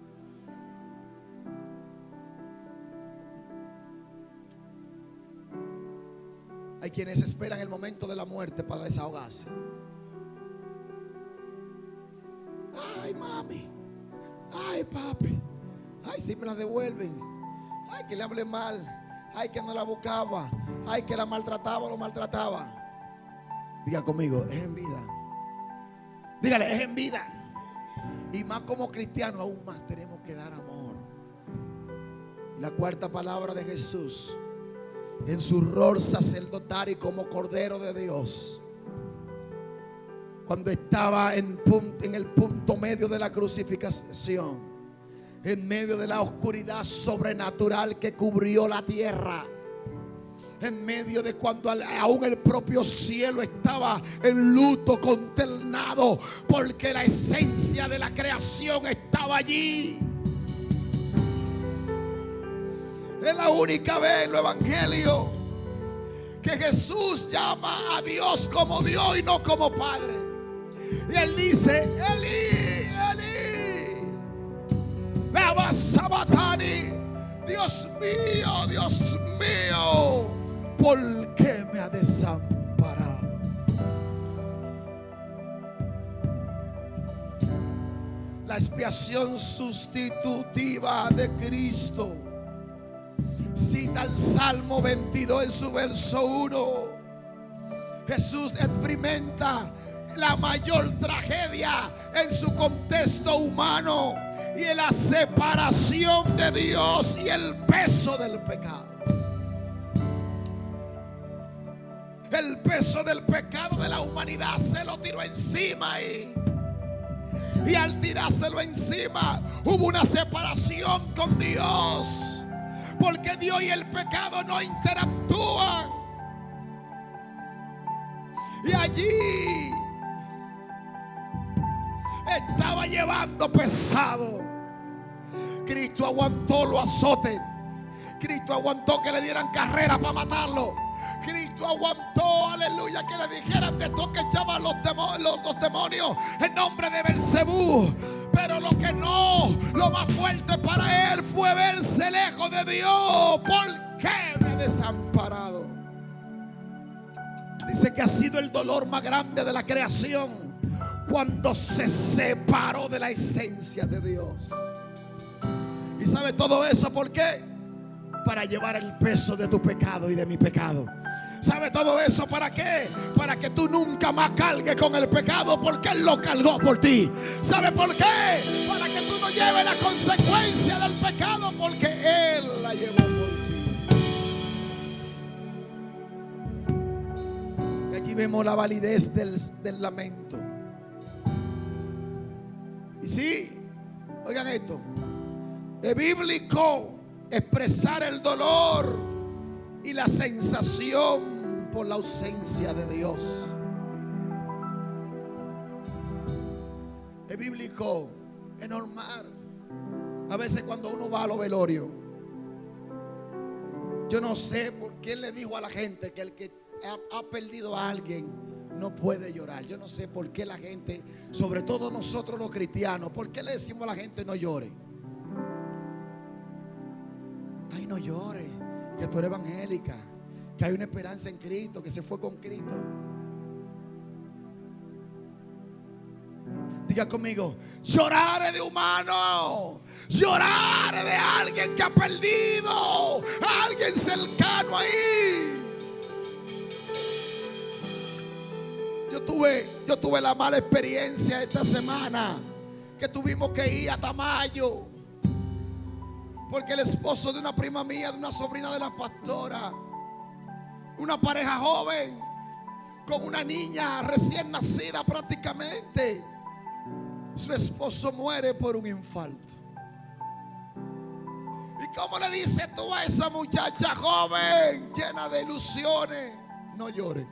Speaker 1: Hay quienes esperan el momento de la muerte para desahogarse. Ay, mami. Ay, papi. Ay, si me la devuelven. Ay, que le hable mal. Ay, que no la buscaba. Ay, que la maltrataba o lo maltrataba. Diga conmigo, es en vida. Dígale, es en vida. Y más como cristianos, aún más tenemos que dar amor. La cuarta palabra de Jesús, en su rol sacerdotal y como Cordero de Dios, cuando estaba en el punto medio de la crucifixión, en medio de la oscuridad sobrenatural que cubrió la tierra, en medio de cuando aún el propio cielo estaba en luto, consternado, porque la esencia de la creación estaba allí. Es la única vez en el evangelio que Jesús llama a Dios como Dios y no como Padre. Y él dice: Eli, Eli, lama sabachthani. Dios mío, ¿por qué me ha desamparado? La expiación sustitutiva de Cristo. Cita el Salmo 22 en su verso 1. Jesús experimenta la mayor tragedia en su contexto humano, y en la separación de Dios y el peso del pecado. El peso del pecado de la humanidad se lo tiró encima y al tirárselo encima hubo una separación con Dios, porque Dios y el pecado no interactúan. Y allí estaba llevando pesado. Cristo aguantó los azotes. Cristo aguantó que le dieran carrera para matarlo. Cristo aguantó, aleluya, que le dijeran de todo que echaban los demonios en nombre de Belcebú. Pero lo más fuerte para él fue verse lejos de Dios. ¿Por qué me he desamparado? Dice que ha sido el dolor más grande de la creación cuando se separó de la esencia de Dios. ¿Y sabe todo eso por qué? Para llevar el peso de tu pecado y de mi pecado. ¿Sabe todo eso para qué? Para que tú nunca más cargues con el pecado, porque Él lo cargó por ti. ¿Sabe por qué? Para que tú no lleves la consecuencia del pecado, porque Él la llevó por ti. Y allí vemos la validez del lamento. Y sí, oigan esto, es bíblico expresar el dolor y la sensación por la ausencia de Dios. Es bíblico, es normal. A veces cuando uno va a los velorios, yo no sé por qué le digo a la gente que el que ha perdido a alguien no puede llorar. Yo no sé por qué la gente, sobre todo nosotros los cristianos, ¿por qué le decimos a la gente no llore? Ay, no llore, que tú eres evangélica, que hay una esperanza en Cristo, que se fue con Cristo. Diga conmigo: llorar es de humano, llorar es de alguien que ha perdido a alguien cercano ahí. Yo tuve la mala experiencia esta semana que tuvimos que ir a Tamayo, porque el esposo de una prima mía, de una sobrina de la pastora, una pareja joven con una niña recién nacida prácticamente, su esposo muere por un infarto. ¿Y cómo le dices tú a esa muchacha joven llena de ilusiones? No llore,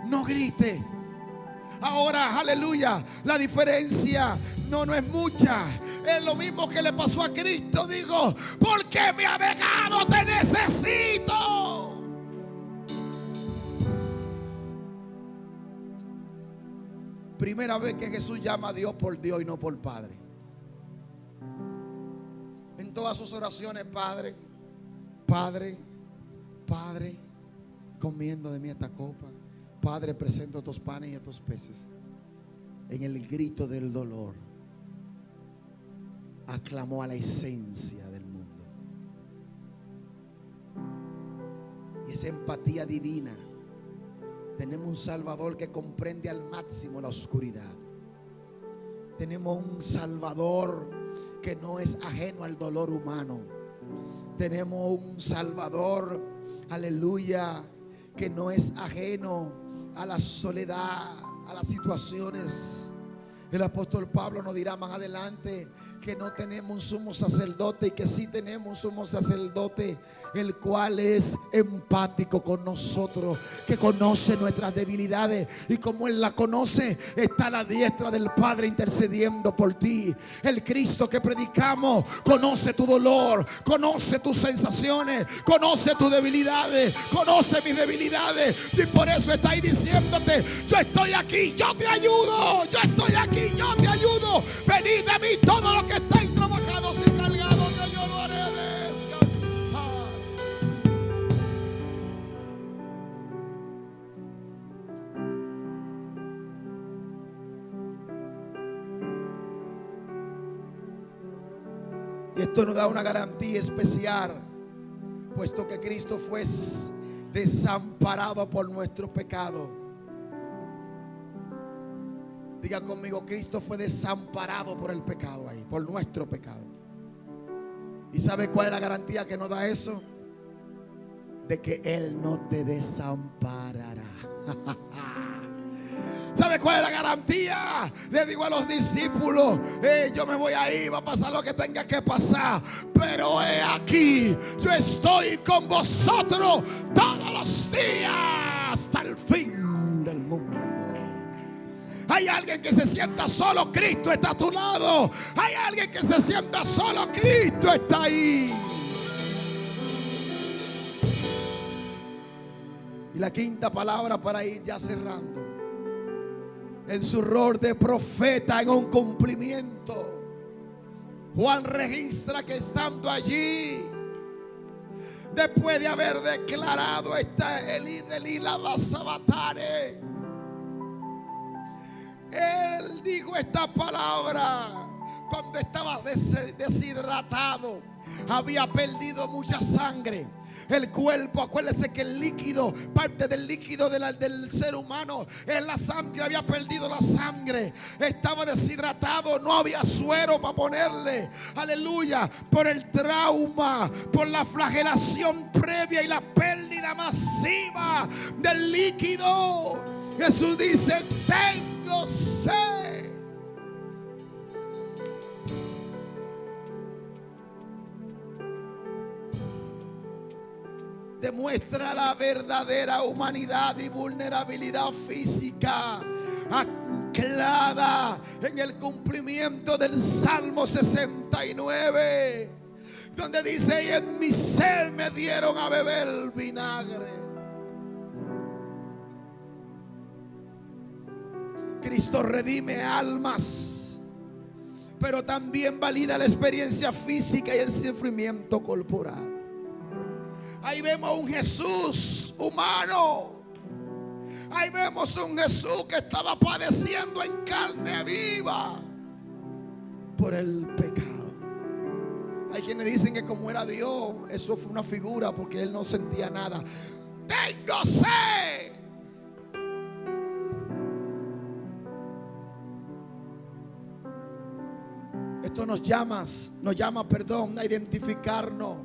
Speaker 1: no grite. Ahora, aleluya, la diferencia no es mucha. Es lo mismo que le pasó a Cristo. Digo: ¿por qué me ha dejado? Te necesito. Primera vez que Jesús llama a Dios por Dios y no por Padre. En todas sus oraciones: Padre, Padre, Padre, comiendo de mí esta copa. Padre, presento estos panes y estos peces. En el grito del dolor. aclamó a la esencia del mundo. Y esa empatía divina. Tenemos un Salvador que comprende al máximo la oscuridad. Tenemos un Salvador que no es ajeno al dolor humano. Tenemos un Salvador, aleluya, que no es ajeno a la soledad, a las situaciones. El apóstol Pablo nos dirá más adelante que no tenemos un sumo sacerdote, y que sí tenemos un sumo sacerdote, el cual es empático con nosotros, que conoce nuestras debilidades, y como Él la conoce, está a la diestra del Padre intercediendo por ti. El Cristo que predicamos conoce tu dolor, conoce tus sensaciones, conoce tus debilidades, conoce mis debilidades, y por eso está ahí diciéndote: yo estoy aquí, yo te ayudo, yo estoy aquí, yo te ayudo. Venid a mí todos los que estáis trabajados y cargados, que yo lo haré descansar. Y esto nos da una garantía especial, puesto que Cristo fue desamparado por nuestro pecado. Diga conmigo: Cristo fue desamparado por el pecado ahí, por nuestro pecado. ¿Y sabe cuál es la garantía que nos da eso? De que Él no te desamparará. ¿Sabe cuál es la garantía? Le digo a los discípulos: yo me voy a ir, va a pasar lo que tenga que pasar, pero he aquí, yo estoy con vosotros todos los días hasta el fin del mundo. Hay alguien que se sienta solo, Cristo está a tu lado. Hay alguien que se sienta solo, Cristo está ahí. Y la quinta palabra, para ir ya cerrando, en su rol de profeta en un cumplimiento, Juan registra que estando allí, después de haber declarado esta Elí lava sabatare, Él dijo esta palabra cuando estaba deshidratado, había perdido mucha sangre. El cuerpo, acuérdese que el líquido, parte del líquido del ser humano es la sangre. Había perdido la sangre, estaba deshidratado, no había suero para ponerle, aleluya, por el trauma, por la flagelación previa y la pérdida masiva del líquido. Jesús dice: tengo sed. Demuestra la verdadera humanidad y vulnerabilidad física, anclada en el cumplimiento del Salmo 69, donde dice: y en mi sed me dieron a beber vinagre. Cristo redime almas, pero también valida la experiencia física y el sufrimiento corporal. Ahí vemos un Jesús humano. Ahí vemos un Jesús que estaba padeciendo en carne viva por el pecado. Hay quienes dicen que como era Dios, eso fue una figura, porque Él no sentía nada. Tengo sed. Esto nos llama, a identificarnos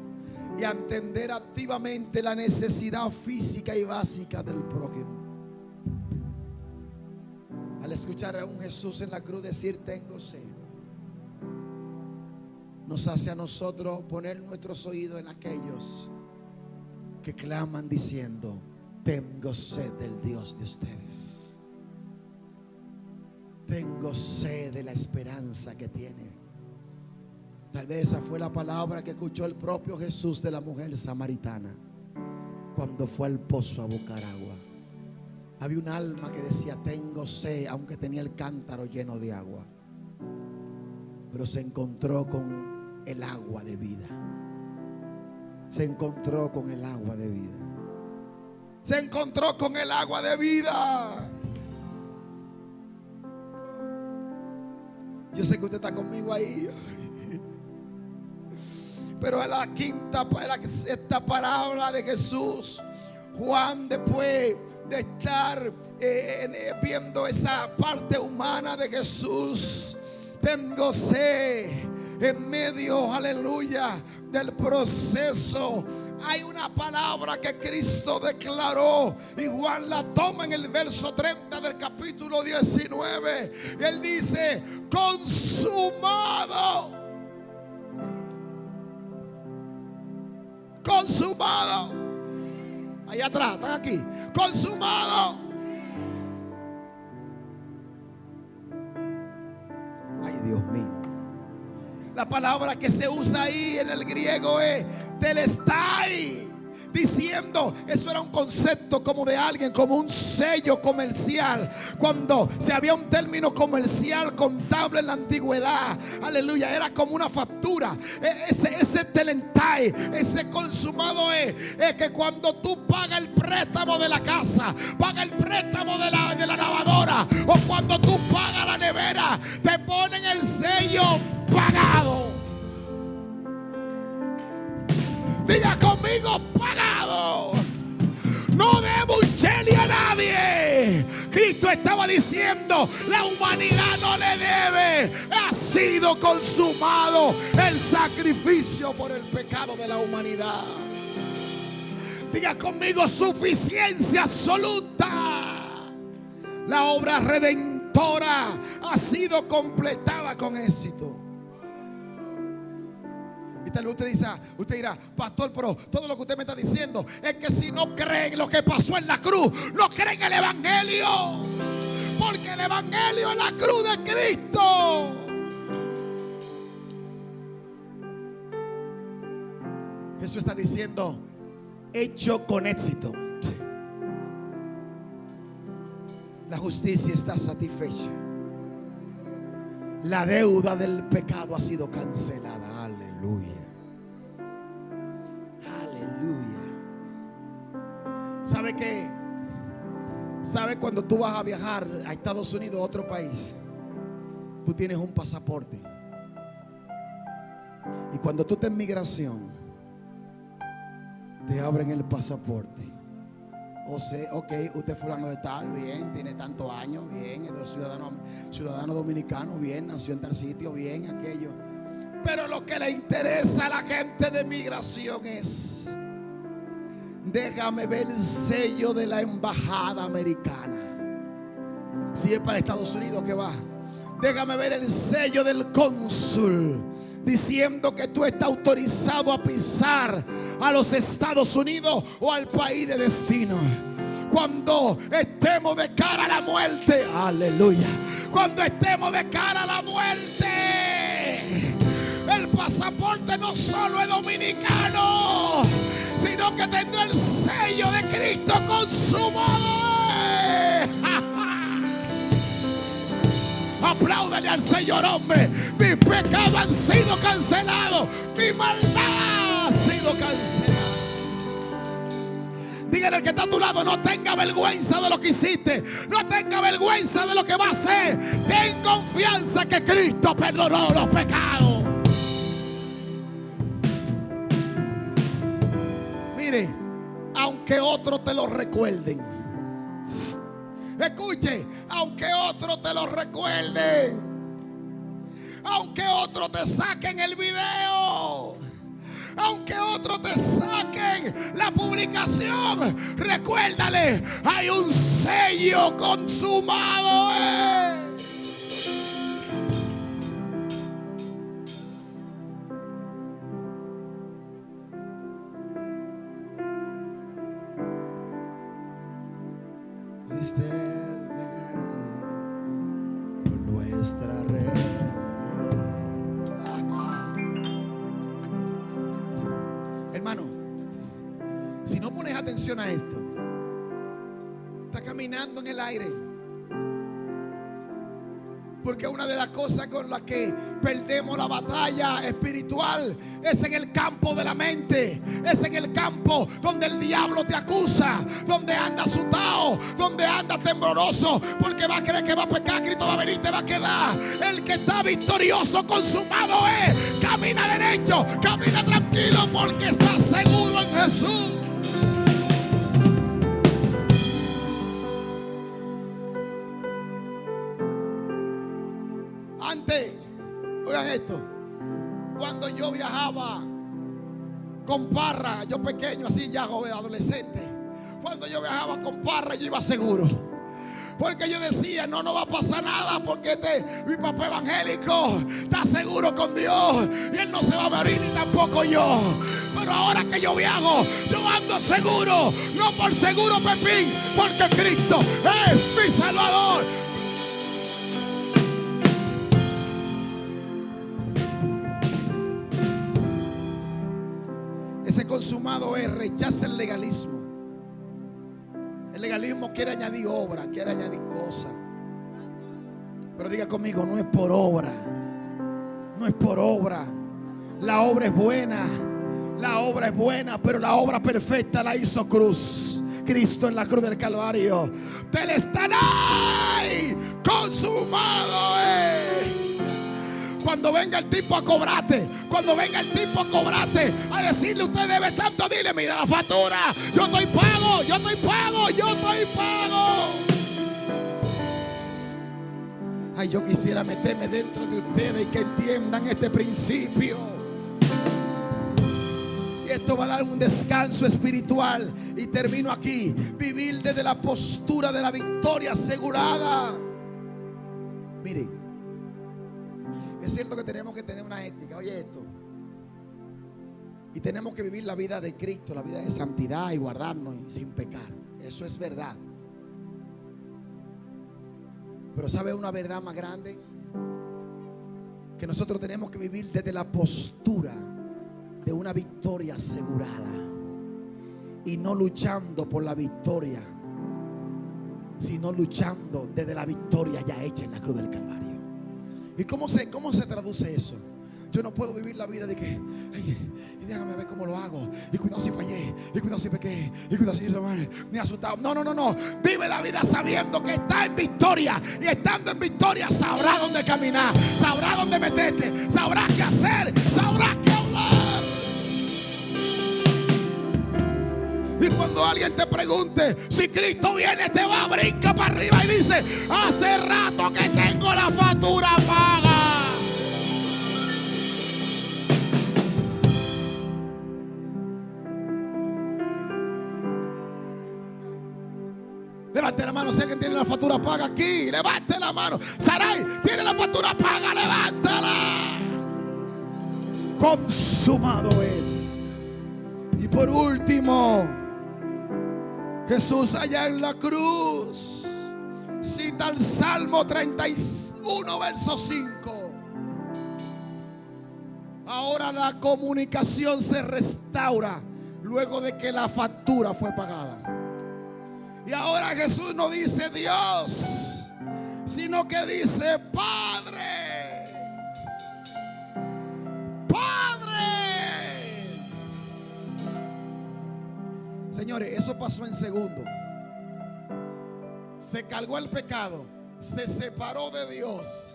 Speaker 1: y a entender activamente la necesidad física y básica del prójimo. Al escuchar a un Jesús en la cruz decir: tengo sed, nos hace a nosotros poner nuestros oídos en aquellos que claman diciendo: tengo sed del Dios de ustedes. Tengo sed de la esperanza que tiene. Tal vez esa fue la palabra que escuchó el propio Jesús de la mujer samaritana cuando fue al pozo a buscar agua. Había un alma que decía: tengo sed, aunque tenía el cántaro lleno de agua. Pero se encontró con el agua de vida. Se encontró con el agua de vida. Se encontró con el agua de vida. Yo sé que usted está conmigo ahí. pero en la sexta parábola de Jesús, Juan, después de estar viendo esa parte humana de Jesús, tengo sed. En medio, aleluya, del proceso, hay una palabra que Cristo declaró y Juan la toma en el verso 30 del capítulo 19. Él dice: consumado. Consumado. Allá atrás, están aquí. Consumado. Ay, Dios mío. La palabra que se usa ahí en el griego es telestai, diciendo, eso era un concepto como de alguien, como un sello comercial. Cuando se había un término comercial contable en la antigüedad, aleluya, era como una factura. Ese telentai, ese consumado es que cuando tú pagas el préstamo de la casa, pagas el préstamo de la lavadora, o cuando tú pagas la nevera, te ponen el sello pagado. Diga conmigo: pagado. No debo un cheli a nadie. Cristo estaba diciendo: la humanidad no le debe. Ha sido consumado el sacrificio por el pecado de la humanidad. Diga conmigo: suficiencia absoluta. La obra redentora ha sido completada con éxito. Y tal vez usted dirá: pastor, pero todo lo que usted me está diciendo es que si no creen lo que pasó en la cruz, no creen el evangelio. Porque el evangelio es la cruz de Cristo. Jesús está diciendo: hecho con éxito. La justicia está satisfecha. La deuda del pecado ha sido cancelada. Aleluya. Aleluya. ¿Sabe qué? ¿Sabe cuando tú vas a viajar a Estados Unidos o a otro país? Tú tienes un pasaporte. Y cuando tú estás en migración, te abren el pasaporte. O sea, ok, usted es fulano de tal, bien, tiene tantos años, bien, es ciudadano dominicano, bien, nació en tal sitio, bien, aquello. Pero lo que le interesa a la gente de migración es: déjame ver el sello de la embajada americana. Si es para Estados Unidos que va, déjame ver el sello del cónsul, diciendo que tú estás autorizado a pisar a los Estados Unidos o al país de destino. Cuando estemos de cara a la muerte, aleluya, cuando estemos de cara a la muerte, el pasaporte no solo es dominicano, sino que tendrá el sello de Cristo consumado. Apláudale al Señor, hombre. Mis pecados han sido cancelados. Mi maldad ha sido cancelada. Dígale al que está a tu lado: no tenga vergüenza de lo que hiciste. No tenga vergüenza de lo que va a hacer. Ten confianza que Cristo perdonó los pecados. Mire, aunque otros te lo recuerden, escuche, aunque otros te lo recuerden, aunque otros te saquen el video, aunque otros te saquen la publicación, recuérdale: hay un sello consumado. Nuestra hermano, si no pones atención a esto, está caminando en el aire. Porque una de las cosas con las que perdemos la batalla espiritual es en el campo de la mente. Es en el campo donde el diablo te acusa, donde anda asustado, viajo donde anda tembloroso porque va a creer que va a pecar. Cristo va a venir y te va a quedar. El que está victorioso, consumado es. Camina derecho, camina tranquilo porque está seguro en Jesús. Antes, oigan esto, cuando yo viajaba con Parra, yo pequeño así ya joven, adolescente, cuando yo viajaba con Parra yo iba seguro, porque yo decía no va a pasar nada porque mi papá evangélico está seguro con Dios y él no se va a morir ni tampoco yo. Pero ahora que yo viajo, yo ando seguro, no por seguro Pepín, porque Cristo es mi Salvador. Ese consumado es, rechaza el legalismo. El legalismo quiere añadir obra, quiere añadir cosas. Pero diga conmigo, no es por obra. No es por obra. La obra es buena. La obra es buena, pero la obra perfecta la hizo Cristo en la cruz del Calvario. Telestai, consumado es. Cuando venga el tipo a cobrarte, cuando venga el tipo a cobrarte, a decirle usted debe tanto, dile, mira la factura, yo estoy pago, yo estoy pago, yo estoy pago. Ay, yo quisiera meterme dentro de ustedes y que entiendan este principio. Y esto va a dar un descanso espiritual. Y termino aquí. Vivir desde la postura de la victoria asegurada. Miren, es cierto que tenemos que tener una ética. Oye esto. Y tenemos que vivir la vida de Cristo, la vida de santidad y guardarnos sin pecar. Eso es verdad. Pero ¿sabe una verdad más grande? Que nosotros tenemos que vivir desde la postura de una victoria asegurada. Y no luchando por la victoria, sino luchando desde la victoria ya hecha en la cruz del Calvario. ¿Y cómo se traduce eso? Yo no puedo vivir la vida de que, ay, déjame ver cómo lo hago. Y cuidado si fallé, y cuidado si pequé, y cuidado si me he asustado. No. Vive la vida sabiendo que está en victoria. Y estando en victoria sabrá dónde caminar, sabrá dónde meterte, sabrá qué hacer, sabrá qué hablar. Y cuando alguien te pregunte si Cristo viene, te va a brincar para arriba y dice, hace rato que tengo la factura paga. Levante la mano si alguien tiene la factura paga aquí. Levante la mano. Sarai, tiene la factura paga, levántala. Consumado es. Y por último, Jesús allá en la cruz cita el Salmo 31 verso 5. Ahora la comunicación se restaura luego de que la factura fue pagada. Y ahora Jesús no dice Dios, sino que dice Padre. Padre. Señores, eso pasó en segundo. Se cargó el pecado, se separó de Dios.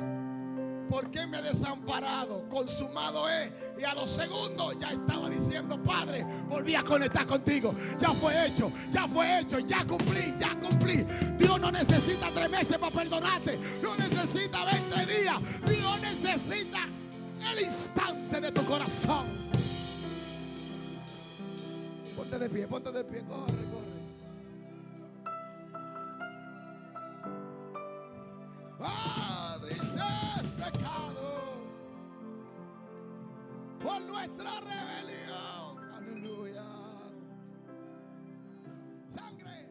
Speaker 1: ¿Por qué me he desamparado? Consumado es. Y a los segundos ya estaba diciendo, Padre, volví a conectar contigo. Ya fue hecho, ya cumplí. Dios no necesita 3 meses para perdonarte. No necesita 20 días. Dios necesita el instante de tu corazón. Ponte de pie, corre. Padre, ese pecado por nuestra rebelión. Aleluya. Sangre.